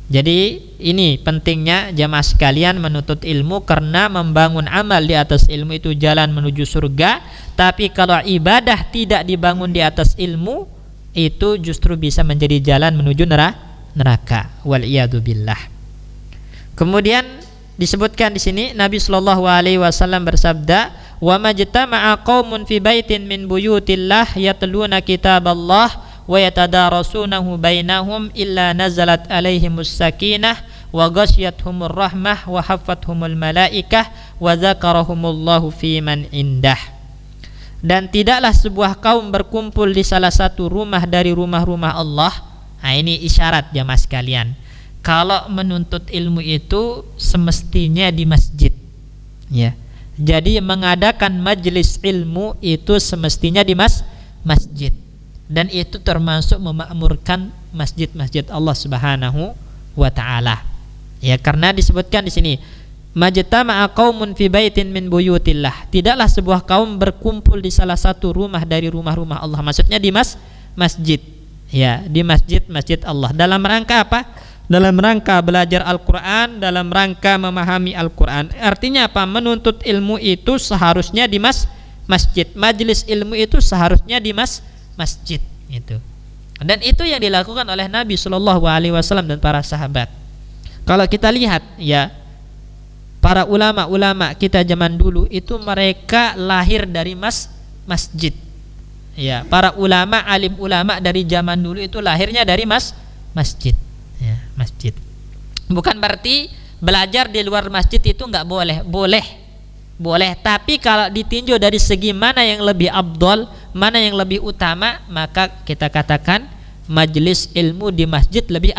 Jadi ini pentingnya jamaah sekalian menuntut ilmu, karena membangun amal di atas ilmu itu jalan menuju surga. Tapi kalau ibadah tidak dibangun di atas ilmu, itu justru bisa menjadi jalan menuju neraka. Wal iyadu billah. Kemudian disebutkan di sini Nabi Shallallahu Alaihi Wasallam bersabda, wa majtama'a qaumun fi baitin min buyutillah yatluna kitaballah wa yatadarasunahu bainahum illa nazalat alaihimus sakinah wa ghasyiyatuhumur rahmah wa haffathumul malaikah wa dzakarahumullahu fi man indah. Dan tidaklah sebuah kaum berkumpul di salah satu rumah dari rumah-rumah Allah. Nah, ini isyarat jamaah sekalian, kalau menuntut ilmu itu semestinya di masjid, ya. Jadi mengadakan majelis ilmu itu semestinya di masjid. Dan itu termasuk memakmurkan masjid-masjid Allah Subhanahu wa taala. Ya, karena disebutkan di sini majtama'a qaumun fi baitin min buyutillah. Tidaklah sebuah kaum berkumpul di salah satu rumah dari rumah-rumah Allah. Maksudnya di masjid. Ya, di masjid Allah. Dalam rangka apa? Dalam rangka belajar Al-Qur'an, dalam rangka memahami Al-Qur'an. Artinya apa? Menuntut ilmu itu seharusnya di masjid. Majelis ilmu itu seharusnya di masjid itu. Dan itu yang dilakukan oleh Nabi Shallallahu alaihi wasallam dan para sahabat. Kalau kita lihat ya, para ulama-ulama kita zaman dulu itu mereka lahir dari masjid. Ya, para ulama, alim ulama dari zaman dulu itu lahirnya dari masjid. Ya, masjid. Bukan berarti belajar di luar masjid itu enggak boleh. Boleh, tapi kalau ditinjau dari segi mana yang lebih afdal, mana yang lebih utama, maka kita katakan majelis ilmu di masjid lebih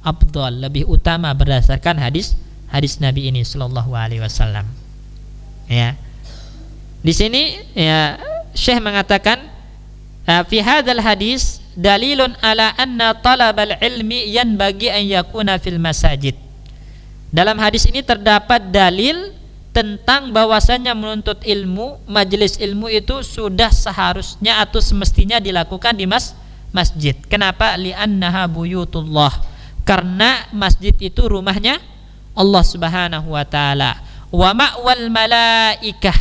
afdal, lebih utama berdasarkan hadis Nabi ini sallallahu alaihi wasallam. Ya. Di sini ya Syekh mengatakan fi hadzal hadis dalilun ala anna talabal ilmi yanbaghi an yakuna fil masajid. Dalam hadis ini terdapat dalil tentang bahwasanya menuntut ilmu, majelis ilmu itu sudah seharusnya atau semestinya dilakukan di masjid. Kenapa? Li'annaha buyutullah. Karena masjid itu rumahnya Allah Subhanahu wa taala. Wa ma'wal malaikah,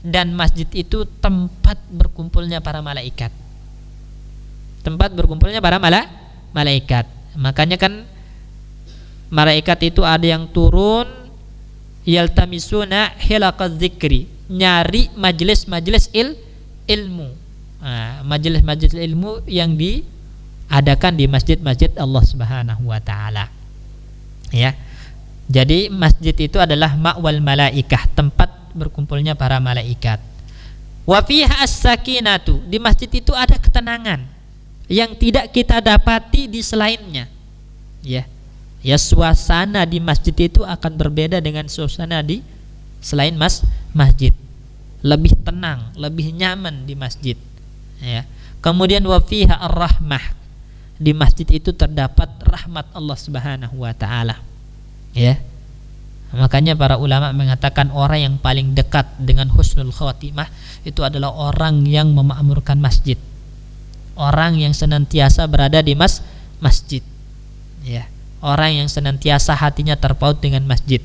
dan masjid itu tempat berkumpulnya para malaikat. Tempat berkumpulnya para malaikat. Makanya kan malaikat itu ada yang turun yaltamisuna hilaqaz zikri, nyari majelis-majelis ilmu. Majelis-majelis ilmu yang diadakan di masjid-masjid Allah Subhanahu wa taala. Ya. Jadi masjid itu adalah ma'wal malaikah, tempat berkumpulnya para malaikat. Wa fiha as-sakinatu, di masjid itu ada ketenangan yang tidak kita dapati di selainnya. Ya. Ya, suasana di masjid itu akan berbeda dengan suasana di selain masjid. Lebih tenang, lebih nyaman di masjid. Ya. Kemudian wa fiha ar-rahmah, di masjid itu terdapat rahmat Allah Subhanahu wa taala. Ya. Makanya para ulama mengatakan orang yang paling dekat dengan husnul khatimah itu adalah orang yang memakmurkan masjid. Orang yang senantiasa berada di masjid. Ya. Orang yang senantiasa hatinya terpaut dengan masjid.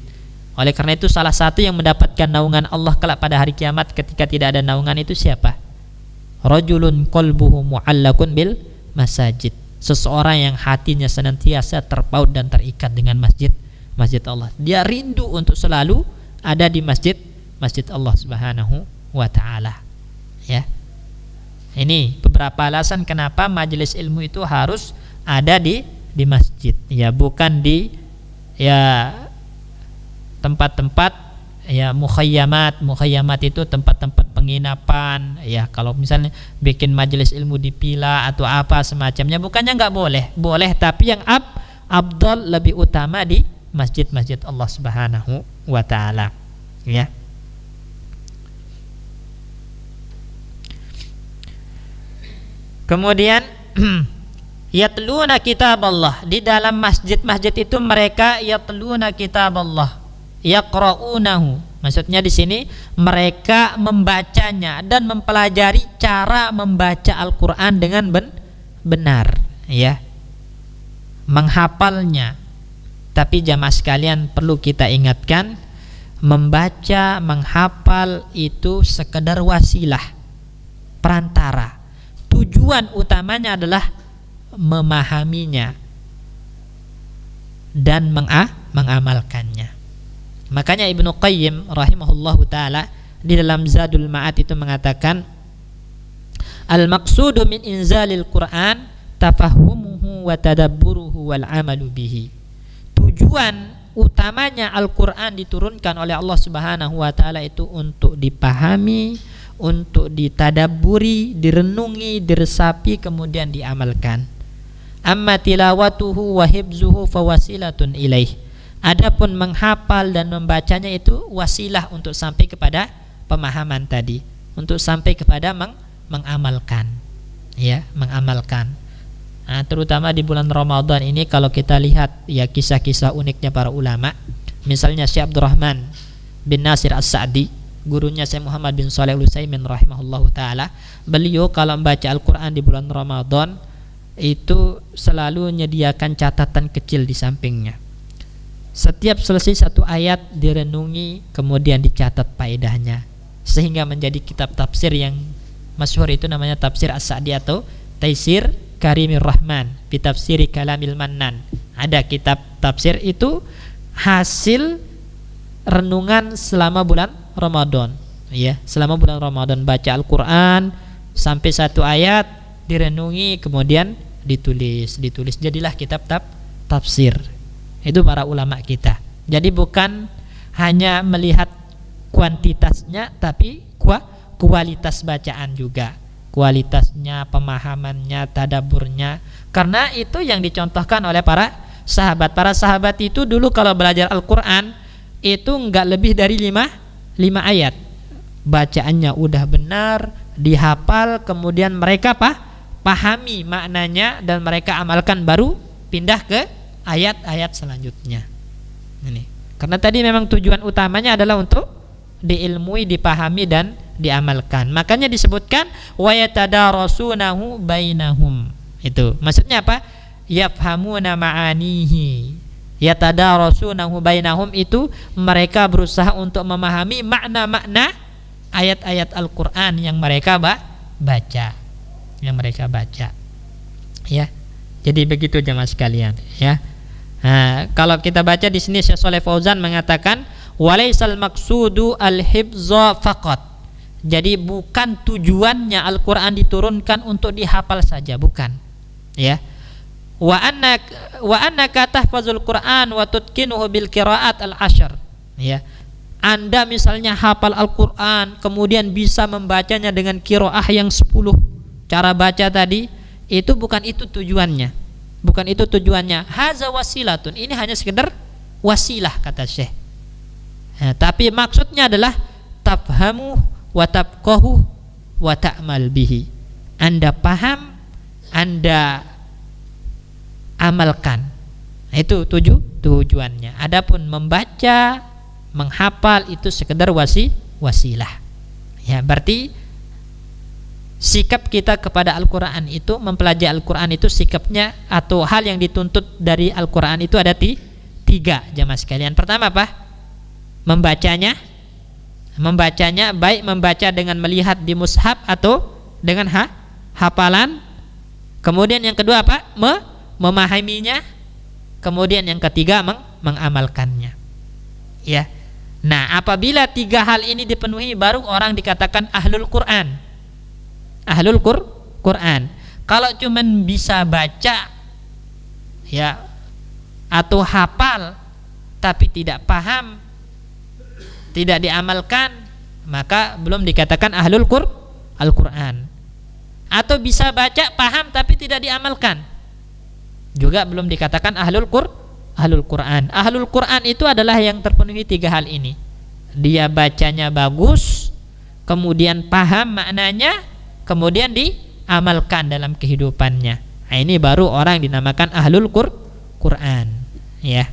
Oleh karena itu salah satu yang mendapatkan naungan Allah kelak pada hari kiamat ketika tidak ada naungan itu siapa? Rajulun qalbuhu mu'allaqun bil masajid. Seseorang yang hatinya senantiasa terpaut dan terikat dengan masjid Allah. Dia rindu untuk selalu ada di masjid Allah Subhanahu wa taala. Ya. Ini beberapa alasan kenapa majelis ilmu itu harus ada di masjid, ya, bukan di tempat-tempat mukhayyamat itu tempat-tempat penginapan. Ya, kalau misalnya bikin majelis ilmu di villa atau apa semacamnya, bukannya enggak boleh, tapi yang afdal lebih utama di masjid Allah Subhanahu wa taala. Ya. Kemudian yatluna kitab Allah, di dalam masjid itu mereka yatluna kitab Allah, yaqra'unahu. Maksudnya di sini mereka membacanya dan mempelajari cara membaca Al-Qur'an dengan benar, ya. Menghafalnya. Tapi jamaah sekalian perlu kita ingatkan, membaca, menghafal itu sekedar wasilah, perantara. Tujuan utamanya adalah memahaminya dan mengamalkannya. Makanya Ibnu Qayyim rahimahullahu taala di dalam Zadul Ma'ad itu mengatakan, al-maqsudu min inzalil Qur'an tafahumuhu wa tadabburuhu wal amalu bihi. Tujuan utamanya Al-Qur'an diturunkan oleh Allah Subhanahu wa taala itu untuk dipahami, untuk ditadabburi, direnungi, diresapi, kemudian diamalkan. Amma tilawatuhu wa hibzuhu fawasilatun ilaih. Adapun menghafal dan membacanya itu wasilah untuk sampai kepada pemahaman tadi, untuk sampai kepada mengamalkan. Ya, mengamalkan. Nah, terutama di bulan Ramadan ini kalau kita lihat ya kisah-kisah uniknya para ulama, misalnya Syekh Abdurrahman bin Nasir As-Sa'di, gurunya Syekh Muhammad bin Shalih Al-Utsaimin rahimahullahu taala. Beliau kalau membaca Al-Qur'an di bulan Ramadan itu selalu menyediakan catatan kecil di sampingnya. Setiap selesai satu ayat direnungi, kemudian dicatat faedahnya, sehingga menjadi kitab tafsir yang masyhur itu namanya tafsir As-Sa'di atau Taisir Karimir Rahman fi tafsiri Kalamil Mannan. Ada kitab tafsir itu hasil renungan selama bulan Ramadan, ya, selama bulan Ramadan baca Al-Qur'an sampai satu ayat direnungi, kemudian ditulis, jadilah kitab tafsir. Itu para ulama kita. Jadi bukan hanya melihat kuantitasnya, tapi kualitas bacaan juga, kualitasnya, pemahamannya, tadaburnya. Karena itu yang dicontohkan oleh para sahabat. Para sahabat itu dulu kalau belajar Al-Qur'an itu enggak lebih dari 5 ayat. Bacaannya udah benar, dihafal, kemudian mereka pahami maknanya dan mereka amalkan, baru pindah ke ayat-ayat selanjutnya. Ini. Karena tadi memang tujuan utamanya adalah untuk diilmui, dipahami dan diamalkan. Makanya disebutkan wa yatadarasunahu bainahum. Itu maksudnya apa? Yafhamuna ma'anihi. Yatadarasunahu bainahum itu mereka berusaha untuk memahami makna-makna ayat-ayat Al-Qur'an yang mereka baca. Ya. Jadi begitu jemaah sekalian, ya. Nah, kalau kita baca di sini Syekh Shalih Fauzan mengatakan walaisal maqsudu al-hifdza faqat. Jadi bukan tujuannya Al-Qur'an diturunkan untuk dihafal saja, bukan. Ya. Wa annaka tahfazul Qur'an wa tutqinuhu bil qiraat al-ashr. Ya. Anda misalnya hafal Al-Qur'an kemudian bisa membacanya dengan qiraah yang 10 cara baca tadi, itu bukan itu tujuannya. Bukan itu tujuannya. Haza wasilatun. Ini hanya sekedar wasilah kata Syekh. Nah, tapi maksudnya adalah tafhamu wa tafqahu wa ta'mal bihi. Anda paham, Anda amalkan. Nah, itu tujuannya. Adapun membaca, menghafal itu sekedar wasilah. Ya, berarti sikap kita kepada Al-Quran itu, mempelajari Al-Quran itu sikapnya atau hal yang dituntut dari Al-Quran itu ada 3 jemaah sekalian. Pertama apa? Membacanya baik membaca dengan melihat di mushaf atau dengan hafalan. Kemudian yang kedua apa? Memahaminya. Kemudian yang ketiga mengamalkannya. Ya. Nah, apabila 3 hal ini dipenuhi baru orang dikatakan ahlul Quran. Ahlul Quran. Kalau cuman bisa baca, ya, atau hafal tapi tidak paham, tidak diamalkan, maka belum dikatakan ahlul Al-Quran. Atau bisa baca, paham tapi tidak diamalkan, juga belum dikatakan ahlul Quran. Ahlul Quran itu adalah yang terpenuhi 3 hal ini. Dia bacanya bagus, kemudian paham maknanya, kemudian diamalkan dalam kehidupannya. Nah, ini baru orang dinamakan ahlul Quran, ya.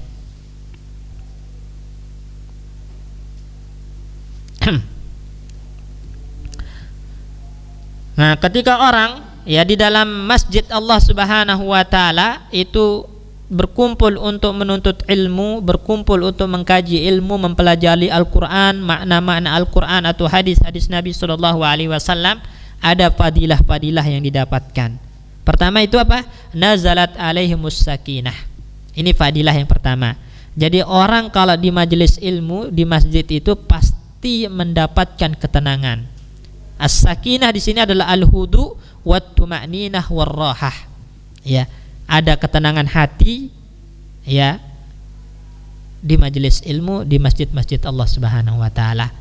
Nah, ketika orang ya di dalam masjid Allah Subhanahu wa taala itu berkumpul untuk menuntut ilmu, berkumpul untuk mengkaji ilmu, mempelajari Al-Qur'an, makna-makna Al-Qur'an atau hadis-hadis Nabi sallallahu alaihi wasallam, ada fadilah-fadilah yang didapatkan. Pertama itu apa? Nazalat alaihimus sakinah. Ini fadilah yang pertama. Jadi orang kalau di majelis ilmu di masjid itu pasti mendapatkan ketenangan. As-sakinah di sini adalah al-hudu wat tuma'ninah warrahah. Ya, ada ketenangan hati ya di majelis ilmu di masjid-masjid Allah Subhanahu wa taala.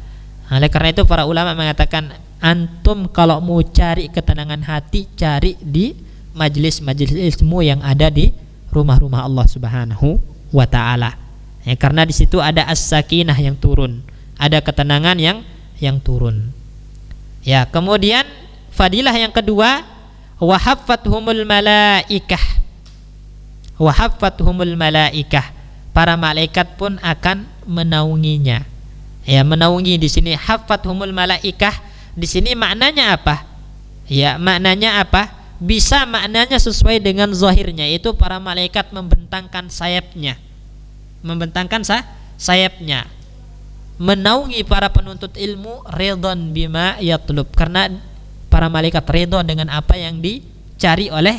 Oleh karena itu para ulama mengatakan antum kalau mau cari ketenangan hati, cari di majelis-majelis ilmu yang ada di rumah-rumah Allah Subhanahu wa taala. Ya, karena di situ ada as-sakinah yang turun, ada ketenangan yang turun. Ya, kemudian fadilah yang kedua, wahaffathumul malaikah. Wahaffathumul malaikah. Para malaikat pun akan menaunginya. Ya, menaungi di sini haffathumul malaikah. Di sini maknanya apa? Ya, maknanya apa? Bisa maknanya sesuai dengan zahirnya, itu para malaikat membentangkan sayapnya. Membentangkan sayapnya. Menaungi para penuntut ilmu ridwan bima yatlub, karena para malaikat ridha dengan apa yang dicari oleh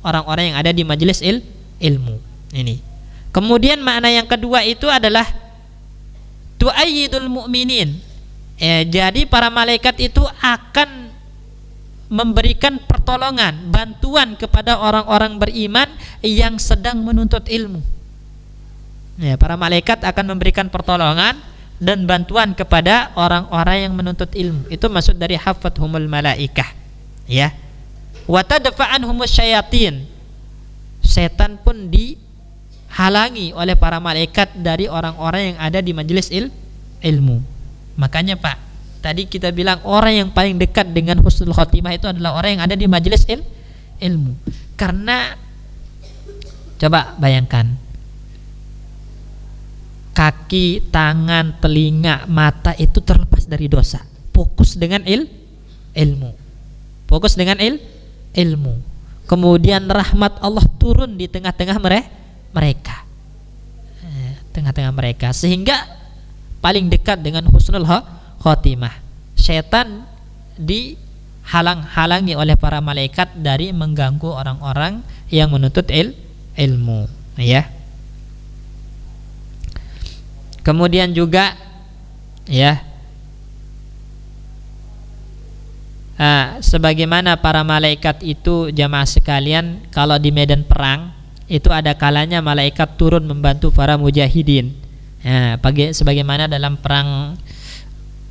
orang-orang yang ada di majelis ilmu. Ini. Kemudian makna yang kedua itu adalah tu'ayyidul mu'minin. Jadi para malaikat itu akan memberikan pertolongan, bantuan kepada orang-orang beriman yang sedang menuntut ilmu. Ya, para malaikat akan memberikan pertolongan dan bantuan kepada orang-orang yang menuntut ilmu. Itu maksud dari haffathumul malaikah. Ya. Wa tadfa'anhumus syayatin. Setan pun dihalangi oleh para malaikat dari orang-orang yang ada di majelis ilmu. Makanya Pak, tadi kita bilang orang yang paling dekat dengan husnul khotimah itu adalah orang yang ada di majelis ilmu. Karena coba bayangkan, kaki, tangan, telinga, mata itu terlepas dari dosa, fokus dengan ilmu. Fokus dengan ilmu. Kemudian rahmat Allah turun di tengah-tengah mereka. Tengah-tengah mereka, sehingga paling dekat dengan husnul khotimah. Setan dihalang-halangi oleh para malaikat dari mengganggu orang-orang yang menuntut ilmu, ya. Kemudian juga, ya, sebagaimana para malaikat itu, jamaah sekalian, kalau di medan perang itu ada kalanya malaikat turun membantu para mujahidin. Sebagaimana dalam perang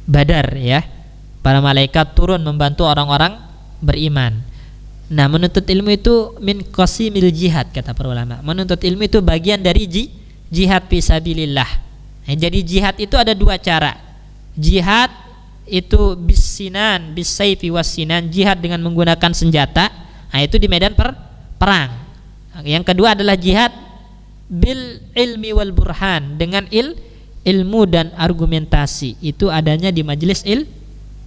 Badar, ya, para malaikat turun membantu orang-orang beriman. Nah, menuntut ilmu itu min qasimil jihad, kata para ulama. Menuntut ilmu itu bagian dari jihad fisabilillah. Jadi jihad itu ada dua cara. Jihad itu bisinan, bisayfi wassinan, jihad dengan menggunakan senjata. Nah, itu di medan perang. Yang kedua adalah jihad bil ilmi wal burhan, dengan ilmu dan argumentasi. Itu adanya di majelis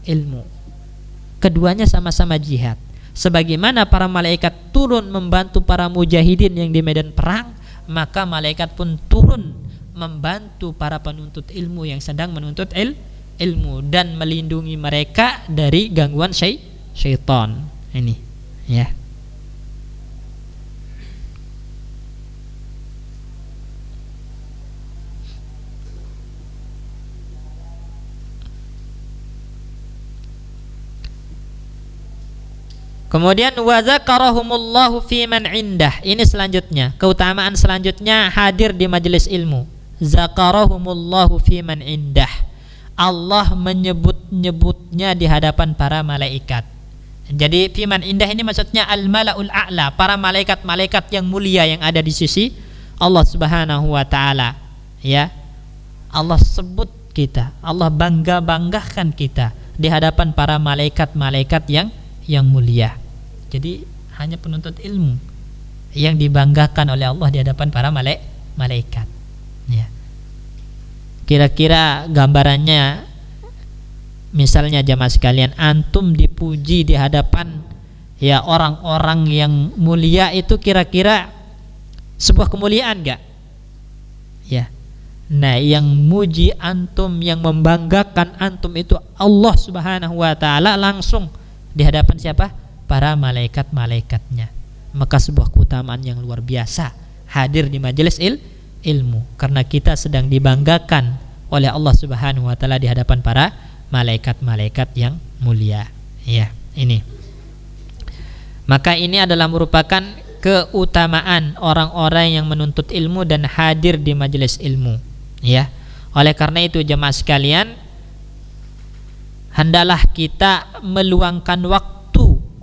ilmu. Keduanya sama-sama jihad. Sebagaimana para malaikat turun membantu para mujahidin yang di medan perang, maka malaikat pun turun membantu para penuntut ilmu yang sedang menuntut ilmu dan melindungi mereka dari gangguan syaitan. Ini, ya. Kemudian wa zakarahumullahu fi man indah. Ini selanjutnya, keutamaan selanjutnya hadir di majelis ilmu. Zakarahumullahu fi man indah. Allah menyebut-nyebutnya di hadapan para malaikat. Jadi fi man indah ini maksudnya al-malaul a'la, para malaikat-malaikat yang mulia yang ada di sisi Allah Subhanahu wa taala. Ya. Allah sebut kita, Allah bangga-banggakan kita di hadapan para malaikat-malaikat yang mulia. Jadi hanya penuntut ilmu yang dibanggakan oleh Allah di hadapan para malaikat. Ya. Kira-kira gambarannya, misalnya jamaah sekalian, antum dipuji di hadapan ya orang-orang yang mulia, itu kira-kira sebuah kemuliaan enggak? Ya. Nah, yang muji antum, yang membanggakan antum itu Allah Subhanahu wa taala langsung di hadapan siapa? Para malaikat-malaikatnya. Maka sebuah keutamaan yang luar biasa hadir di majelis ilmu, karena kita sedang dibanggakan oleh Allah Subhanahu wa taala di hadapan para malaikat-malaikat yang mulia. Ya, ini. Maka ini adalah merupakan keutamaan orang-orang yang menuntut ilmu dan hadir di majelis ilmu. Ya. Oleh karena itu jemaah sekalian, hendaklah kita meluangkan waktu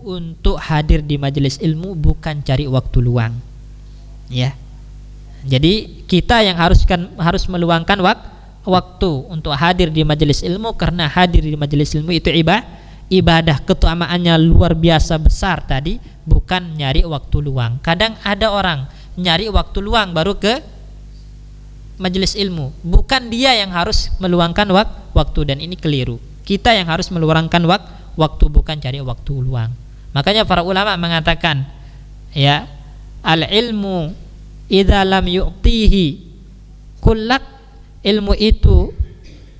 untuk hadir di majelis ilmu, bukan cari waktu luang. Ya. Jadi kita yang harus meluangkan waktu untuk hadir di majelis ilmu, karena hadir di majelis ilmu itu ibadah, keutamaannya luar biasa besar tadi, bukan nyari waktu luang. Kadang ada orang nyari waktu luang baru ke majelis ilmu, bukan dia yang harus meluangkan waktu, dan ini keliru. Kita yang harus meluangkan waktu, bukan cari waktu luang. Makanya para ulama mengatakan, ya, al ilmu idza lam yu'tihi kullak, ilmu itu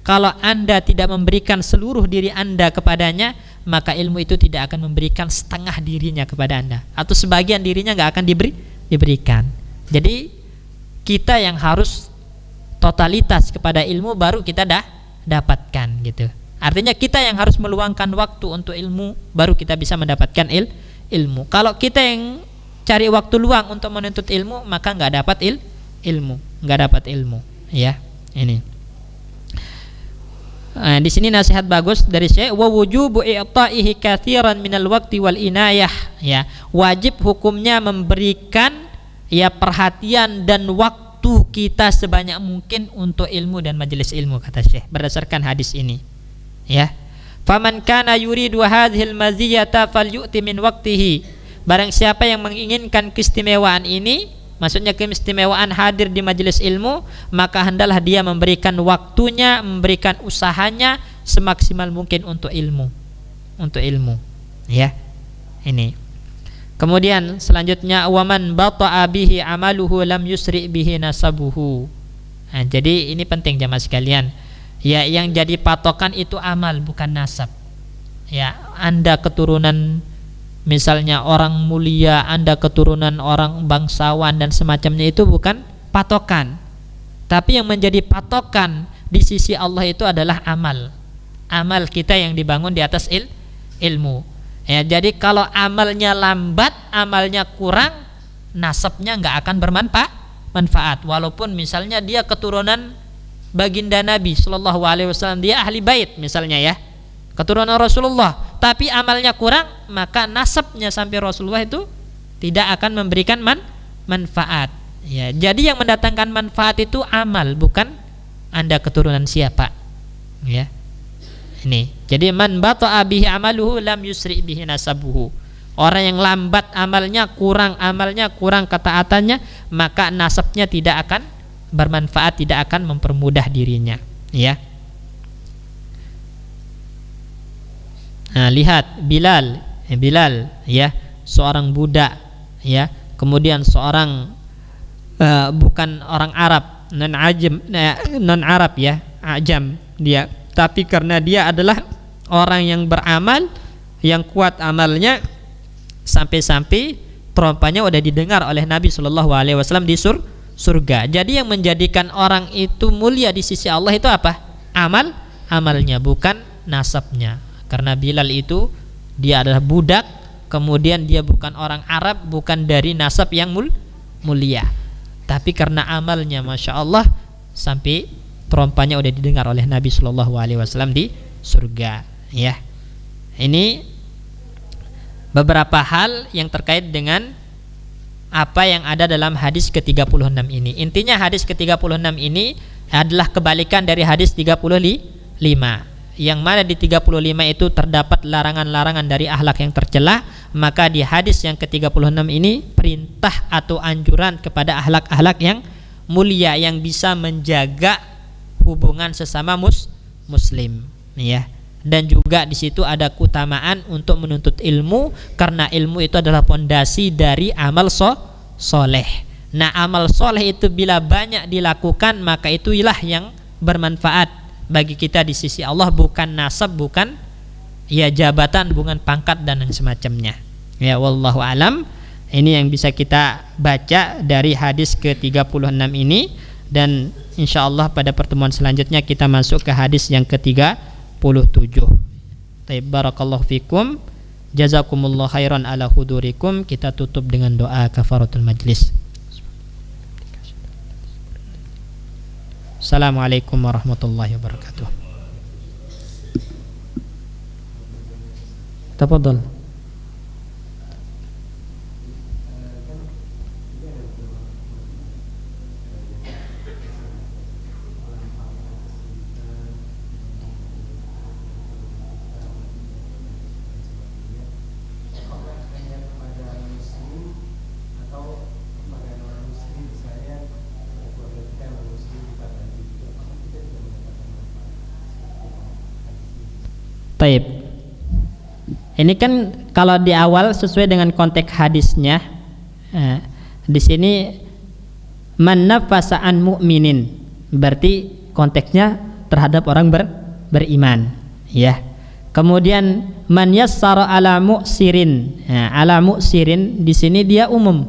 kalau Anda tidak memberikan seluruh diri Anda kepadanya, maka ilmu itu tidak akan memberikan setengah dirinya kepada Anda, atau sebagian dirinya nggak akan diberikan. Jadi kita yang harus totalitas kepada ilmu, baru kita dapatkan gitu. Artinya kita yang harus meluangkan waktu untuk ilmu, baru kita bisa mendapatkan ilmu. Kalau kita yang cari waktu luang untuk menuntut ilmu, maka nggak dapat ilmu, ya. Ini. Di sini nasihat bagus dari Syekh, wa wujubu i'ta'ihi katsiran minal waqti wal inayah, ya. Wajib hukumnya memberikan, ya, perhatian dan waktu kita sebanyak mungkin untuk ilmu dan majelis ilmu, kata Syekh berdasarkan hadis ini, ya. Faman kana yuridu hadhil maziyata falyu'ti min waqtihi. Barang siapa yang menginginkan keistimewaan ini, maksudnya keistimewaan hadir di majelis ilmu, maka hendaklah dia memberikan waktunya, memberikan usahanya semaksimal mungkin untuk ilmu, ya. Ini. Kemudian selanjutnya, waman bata'a bihi amaluhu lam yusri bihi nasabuhu. Nah, jadi ini penting jamaah sekalian. Ya, yang jadi patokan itu amal, bukan nasab. Ya, Anda keturunan misalnya orang mulia, Anda keturunan orang bangsawan dan semacamnya, itu bukan patokan. Tapi yang menjadi patokan di sisi Allah itu adalah amal. Amal kita yang dibangun di atas ilmu. Ya, jadi kalau amalnya lambat, amalnya kurang, nasabnya nggak akan bermanfaat. Walaupun misalnya dia keturunan baginda Nabi Sallallahu Alaihi Wasallam, dia ahli bait misalnya, ya, keturunan Rasulullah, tapi amalnya kurang, maka nasabnya sampai Rasulullah itu tidak akan memberikan manfaat. Ya, jadi yang mendatangkan manfaat itu amal, bukan Anda keturunan siapa. Ya, ini. Jadi man bata'a bihi amaluhu lam yusri bihi nasabuhu. Orang yang lambat amalnya, kurang ketaatannya, maka nasabnya tidak akan bermanfaat, tidak akan mempermudah dirinya. Ya. Nah, lihat Bilal, ya, seorang budak, ya, kemudian seorang bukan orang Arab, non Arab, ya, ajam dia, tapi karena dia adalah orang yang beramal, yang kuat amalnya, sampai-sampai terompanya udah didengar oleh Nabi Shallallahu Alaihi Wasallam di surga. Jadi yang menjadikan orang itu mulia di sisi Allah itu apa? Amalnya, bukan nasabnya. Karena Bilal itu dia adalah budak, kemudian dia bukan orang Arab, bukan dari nasab yang mulia, tapi karena amalnya, masya Allah, sampai terompanya udah didengar oleh Nabi Shallallahu Alaihi Wasallam di surga. Ya, ini beberapa hal yang terkait dengan apa yang ada dalam hadis ke-36 ini. Intinya hadis ke-36 ini adalah kebalikan dari hadis 35, yang mana di 35 itu terdapat larangan-larangan dari akhlak yang tercela. Maka di hadis yang ke-36 ini perintah atau anjuran kepada akhlak-akhlak yang mulia, yang bisa menjaga hubungan sesama muslim, ya. Dan juga di situ ada keutamaan untuk menuntut ilmu, karena ilmu itu adalah pondasi dari amal soleh. Nah, amal soleh itu bila banyak dilakukan, maka itulah yang bermanfaat bagi kita di sisi Allah, bukan nasab, bukan, ya, jabatan, bukan pangkat dan yang semacamnya. Ya, wallahu alam. Ini yang bisa kita baca dari hadis ke-36 ini, dan insyaallah pada pertemuan selanjutnya kita masuk ke hadis yang ke-37. Barakallahu fikum, jazakumullah khairan ala hudurikum. Kita tutup dengan doa kafaratul majlis. Assalamualaikum warahmatullahi wabarakatuh. Tafadhal. Atau kepada non muslim, misalnya keluarga kita non muslim Taib. Ini kan kalau di awal sesuai dengan konteks hadisnya, di sini man nafasa an mu'minin, berarti konteksnya terhadap orang beriman, ya. Kemudian man yassara ala mu'sirin, ala mu'sirin di sini dia umum,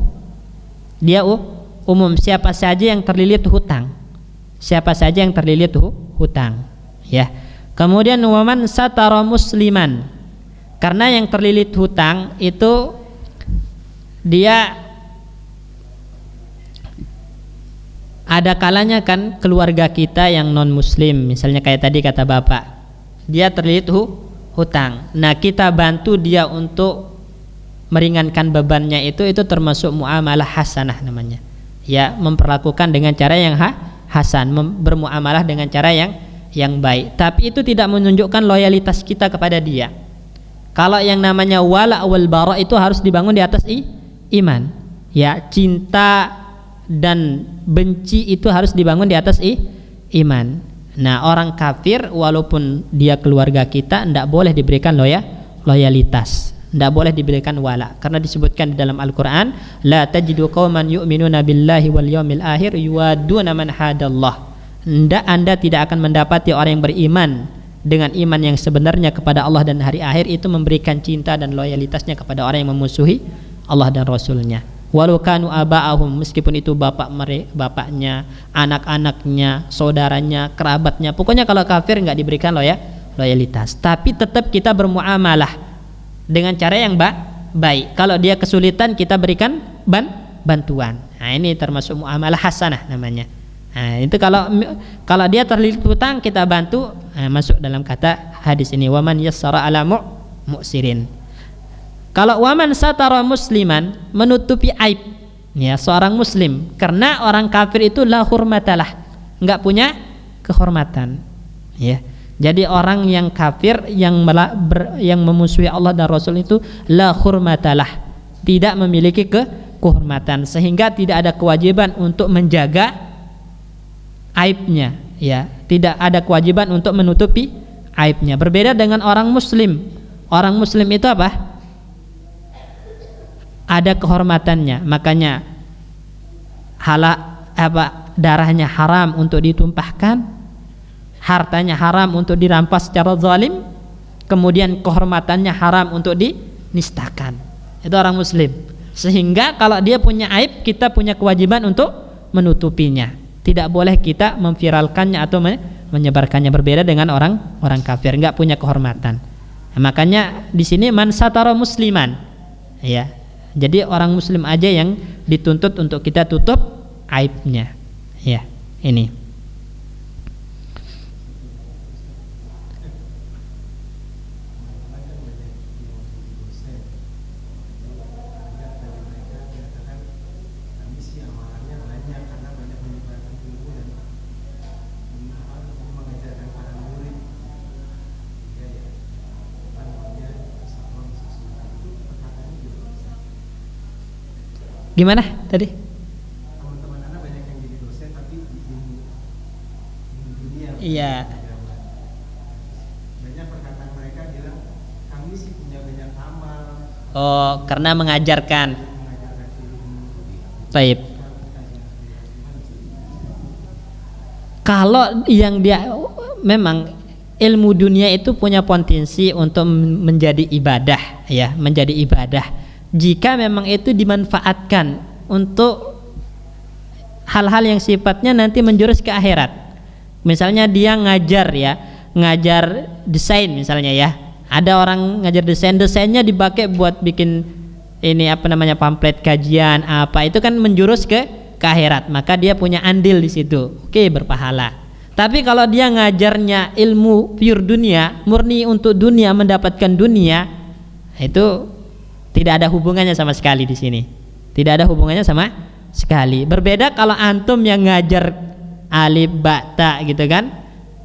umum siapa saja yang terlilit hutang, siapa saja yang terlilit hutang, ya. Kemudian waman satara musliman, karena yang terlilit hutang itu dia ada kalanya kan keluarga kita yang non muslim, misalnya kayak tadi kata bapak, dia terlilit hutang. Nah, kita bantu dia untuk meringankan bebannya, itu termasuk muamalah hasanah namanya. Ya, memperlakukan dengan cara yang hasan, bermuamalah dengan cara yang baik. Tapi itu tidak menunjukkan loyalitas kita kepada dia. Kalau yang namanya wala wal bara itu harus dibangun di atas iman. Ya, cinta dan benci itu harus dibangun di atas iman. Nah, orang kafir walaupun dia keluarga kita tidak boleh diberikan loyalitas, tidak boleh diberikan wala, karena disebutkan di dalam Al-Qur'an, la tajidu qauman yu'minuna billahi wal yawmil akhir yuwadduna man hadallah. Anda tidak akan mendapati orang yang beriman dengan iman yang sebenarnya kepada Allah dan hari akhir itu memberikan cinta dan loyalitasnya kepada orang yang memusuhi Allah dan Rasulnya. Walau kanu aba'ahum, meskipun itu bapaknya, anak-anaknya, saudaranya, kerabatnya, pokoknya kalau kafir nggak diberikan loyalitas. Tapi tetap kita bermuamalah dengan cara yang baik. Kalau dia kesulitan kita berikan bantuan. Nah, ini termasuk muamalah hasanah namanya. Nah, itu kalau dia terlilit hutang kita bantu, masuk dalam kata hadis ini waman yassara ala mu'sirin. Kalau waman satara musliman, menutupi aib, ya, seorang muslim, karena orang kafir itu la hurmatalah, enggak punya kehormatan, ya. Jadi orang yang kafir yang memusuhi Allah dan Rasul itu la hurmatalah, tidak memiliki kehormatan, sehingga tidak ada kewajiban untuk menjaga aibnya, ya, tidak ada kewajiban untuk menutupi aibnya. Berbeda dengan orang muslim. Orang muslim itu apa? Ada kehormatannya, makanya darahnya haram untuk ditumpahkan, hartanya haram untuk dirampas secara zalim, kemudian kehormatannya haram untuk dinistakan. Itu orang muslim. Sehingga kalau dia punya aib, kita punya kewajiban untuk menutupinya. Tidak boleh kita memviralkannya atau menyebarkannya. Berbeda dengan orang kafir, enggak punya kehormatan. Nah, makanya di sini man satara musliman, ya. Jadi orang muslim aja yang dituntut untuk kita tutup aibnya, ya. Ini gimana tadi? Teman-teman anak banyak yang jadi dosen tapi di dunia. Iya. Banyak perkataan mereka bilang kami sih punya banyak amal. Oh, karena mengajarkan. Taib. Kalau yang dia memang ilmu dunia itu punya potensi untuk menjadi ibadah, ya, menjadi ibadah. Jika memang itu dimanfaatkan untuk hal-hal yang sifatnya nanti menjurus ke akhirat. Misalnya dia ngajar, ya, ngajar desain misalnya, ya. Ada orang ngajar desainnya dipakai buat bikin ini pamflet kajian apa, itu kan menjurus ke akhirat, maka dia punya andil di situ. Oke, berpahala. Tapi kalau dia ngajarnya ilmu pure dunia, murni untuk dunia, mendapatkan dunia, itu tidak ada hubungannya sama sekali di sini. Tidak ada hubungannya sama sekali. Berbeda kalau antum yang ngajar alif ba ta gitu kan,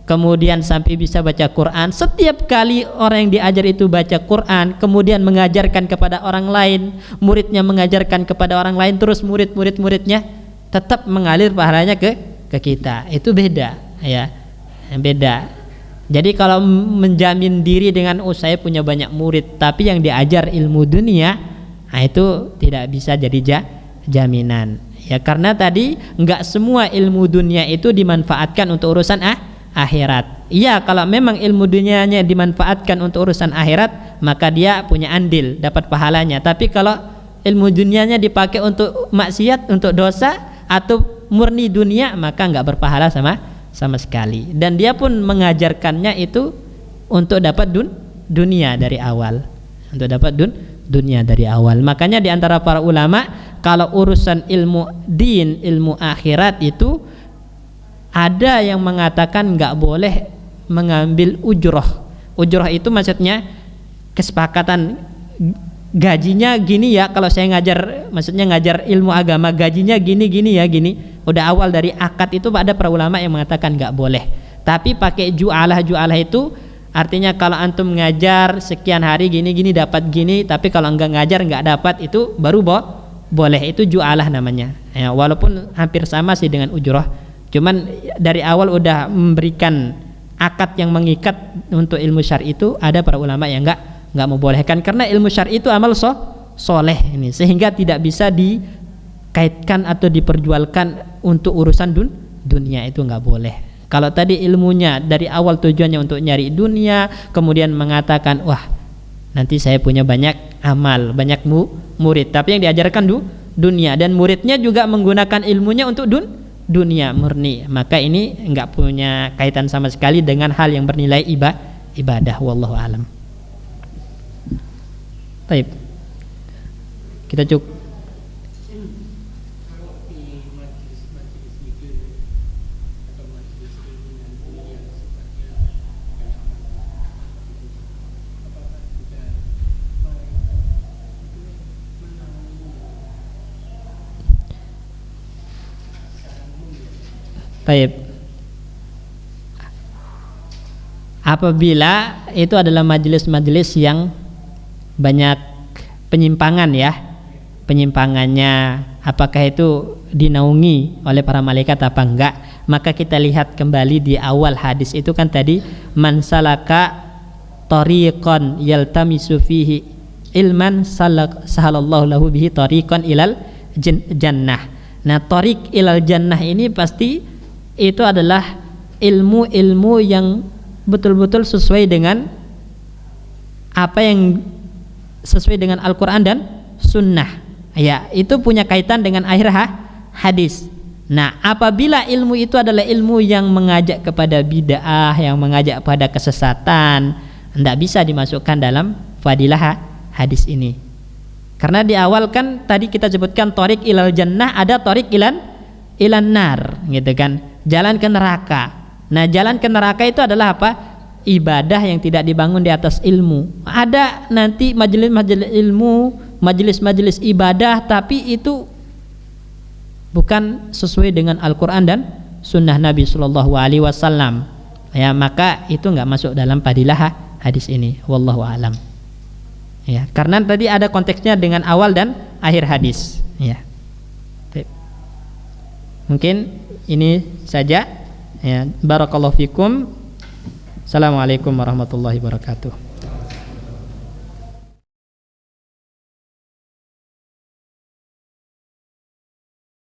kemudian sampai bisa baca Quran. Setiap kali orang yang diajar itu baca Quran, kemudian mengajarkan kepada orang lain, muridnya mengajarkan kepada orang lain, terus muridnya tetap mengalir pahalanya ke kita. Itu beda, ya. Beda. Jadi kalau menjamin diri dengan saya punya banyak murid tapi yang diajar ilmu dunia, nah itu tidak bisa jadi jaminan. Ya karena tadi enggak semua ilmu dunia itu dimanfaatkan untuk urusan akhirat. Iya, kalau memang ilmu dunianya dimanfaatkan untuk urusan akhirat, maka dia punya andil, dapat pahalanya. Tapi kalau ilmu dunianya dipakai untuk maksiat, untuk dosa atau murni dunia, maka enggak berpahala sama sekali. Dan dia pun mengajarkannya itu untuk dapat dunia dari awal. Untuk dapat dunia dari awal. Makanya di antara para ulama, kalau urusan ilmu din, ilmu akhirat itu ada yang mengatakan nggak boleh mengambil ujroh. Ujroh itu maksudnya kesepakatan gajinya gini ya, kalau saya ngajar, maksudnya ngajar ilmu agama gajinya gini ya gini. Udah awal dari akad itu ada para ulama yang mengatakan nggak boleh. Tapi pakai ju'alah itu artinya kalau antum ngajar sekian hari gini dapat gini, tapi kalau enggak ngajar nggak dapat, itu baru boleh. Itu ju'alah namanya. Ya, walaupun hampir sama sih dengan ujroh. Cuman dari awal udah memberikan akad yang mengikat untuk ilmu syar'i itu, ada para ulama yang nggak membolehkan karena ilmu syar'i itu amal soleh ini, sehingga tidak bisa dikaitkan atau diperjualkan untuk urusan dunia, itu nggak boleh. Kalau tadi ilmunya dari awal tujuannya untuk nyari dunia, kemudian mengatakan wah nanti saya punya banyak amal, banyak murid, tapi yang diajarkan dunia, dan muridnya juga menggunakan ilmunya untuk dunia murni, maka ini enggak punya kaitan sama sekali dengan hal yang bernilai ibadah. Wallahu alam. Baik, kita cukup. Baik. Apabila itu adalah majelis-majelis yang banyak penyimpangan ya, penyimpangannya apakah itu dinaungi oleh para malaikat apa enggak, maka kita lihat kembali di awal hadis itu kan tadi man salaka tariqan yaltamisu fihi ilman sahalallahu lahu bihi tariqan ilal jannah. Nah, tariq ilal jannah ini pasti itu adalah ilmu-ilmu yang betul-betul sesuai dengan apa yang sesuai dengan Al-Quran dan Sunnah. Ya, itu punya kaitan dengan akhir hadis. Nah, apabila ilmu itu adalah ilmu yang mengajak kepada bid'ah, yang mengajak pada kesesatan, tidak bisa dimasukkan dalam fadilah hadis ini. Karena di awal kan tadi kita sebutkan tariq ilal jannah, ada tariq ilan nar, gitu kan, jalan ke neraka. Nah, jalan ke neraka itu adalah apa? Ibadah yang tidak dibangun di atas ilmu. Ada nanti majelis-majelis ilmu, majelis-majelis ibadah, tapi itu bukan sesuai dengan Al-Quran dan Sunnah Nabi Sallallahu Alaihi Wasallam. Ya, maka itu nggak masuk dalam fadilah hadis ini. Wallahu a'lam. Ya, karena tadi ada konteksnya dengan awal dan akhir hadis. Ya. Mungkin ini saja. Ya, barakallahu fikum. Assalamualaikum warahmatullahi wabarakatuh.